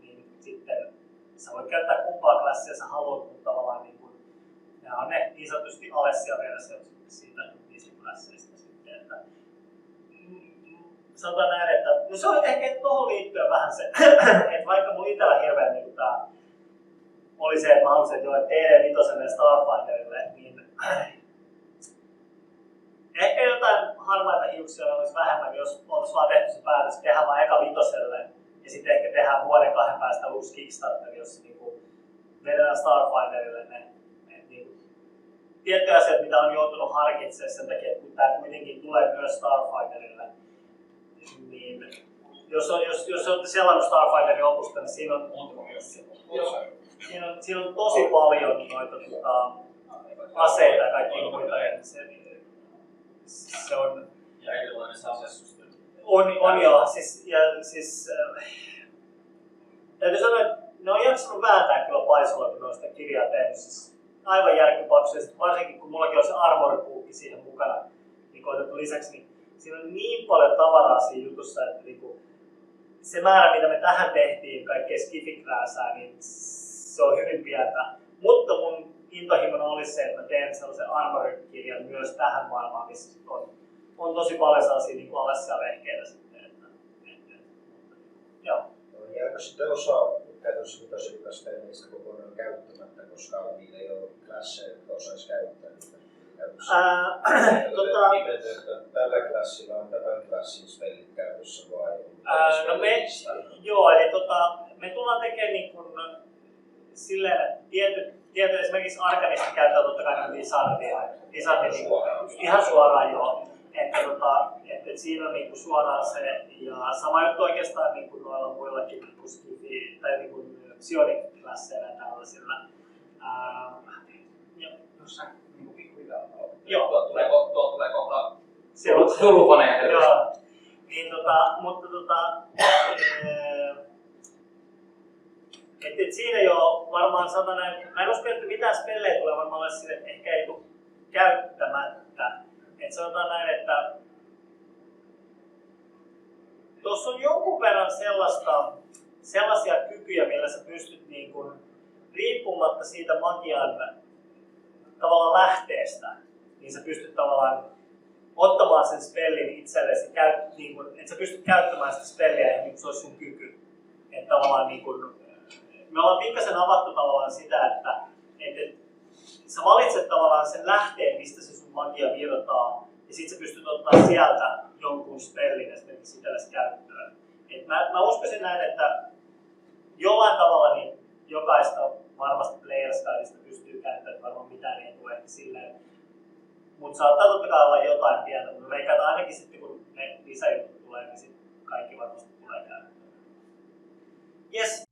niin sitten sä voit käyttää kumpaa klassia sä haluat, mutta tavallaan niin kuin, nämä on ne niin sanotusti Alessia-versiot siitä niistä klasseista sitten. Että, sanotaan näin, että no se on ehkä tuohon liittyen vähän se, että vaikka mun itsellä hirveän niin tää oli se, että mä halusin, että joo, TD5 ja Starfinderille, niin ehkä jotain harmaita hiuksia olisi vähemmän, jos olisi vaan tehty se päätös tehdä vaan eka vitoselle ja sitten ehkä tehdään vuoden 2 päästä uusi Kickstarter, jossa niinku vedetään Starfinderille ne niinku tiettyjä asioita, mitä on joutunut harkitsemaan sen takia, että kun tämä kuitenkin tulee myös Starfinderille, niin jos olette selannut Starfinderin opusta, niin siinä on tosi paljon noita aseita ja kaikkia muita. Se on... Ja erilainen se asesysteemi. On joo. Täytyy sanoa, että ne on jaksanut vääntää kyllä Paisolla, kun ne on sitä kirjaa tehnyt. Siis aivan järkipaksuja. Varsinkin kun mullakin on se armoripuukki siihen mukana niin otettu lisäksi, niin siinä on niin paljon tavaraa siinä jutussa, että niinku, se määrä, mitä me tähän tehtiin, kaikkea skifikrääsää, niin se on hyvin pientä. Mutta mun intohimona olisi se, että mä teen sellaisen armorikirjan myös tähän maailmaan, missä on tosi paljon sellaisia niin Alessia-vehkeitä sitten. Joo. Jääkö sitten osa käytössä vitosykkästä niistä kokonaan käyttämättä, koska niillä ei ole klasseja, jotka osaisi käyttää niitä käytössä? Tällä klassilla on tämän klassin spellit käytössä vai? Me tullaan tekemään niin kuin silleen, että tietyt esimerkiksi Arkanista käyttää totta kai lisardia niin ihan suoraan joo. Että siinä on niinku suoraan se, ja sama juttu oikeastaan niinku noilla muillakin niinku skifi tai niinku psionic-klasseilla ja tällaisilla. Tuossa niinku pikkuhiljaa. Tuo tulee kohta sulufaneja. Joo. Niin mutta et siinä jo varmaan sanotaan näin, mä en usko, että mitään spellejä tulee varmaan olla sille, että ehkä ei tule käyttämättä. Et sanotaan näin, että tuossa on jonkun verran sellaisia kykyjä, millä sä pystyt niin kun, riippumatta siitä magian tavallaan lähteestä, niin sä pystyt tavallaan ottamaan sen spellin itsellesi, niin kun, että sä pystyt käyttämään sitä spelliä ja niin se olisi sun kyky. Että tavallaan niin kun, me ollaan pikkasen avattu tavallaan sitä, että sä valitset tavallaan sen lähteen, mistä se sun magia virtaa, ja sit sä pystyt ottaa sieltä jonkun spellin esimerkiksi itsellesi käyttöön. Et mä uskoisin näin, että jollain tavalla niin jokaista varmasti Players Guideista pystyy käyttämään, varmaan mitään ei tule silleen. Mutta saattaa totta kai olla jotain pientä, mutta veikkaan, että ainakin sitten kun ne lisäjutut tulee, niin sit kaikki varmasti tulee käyttöön. Jes,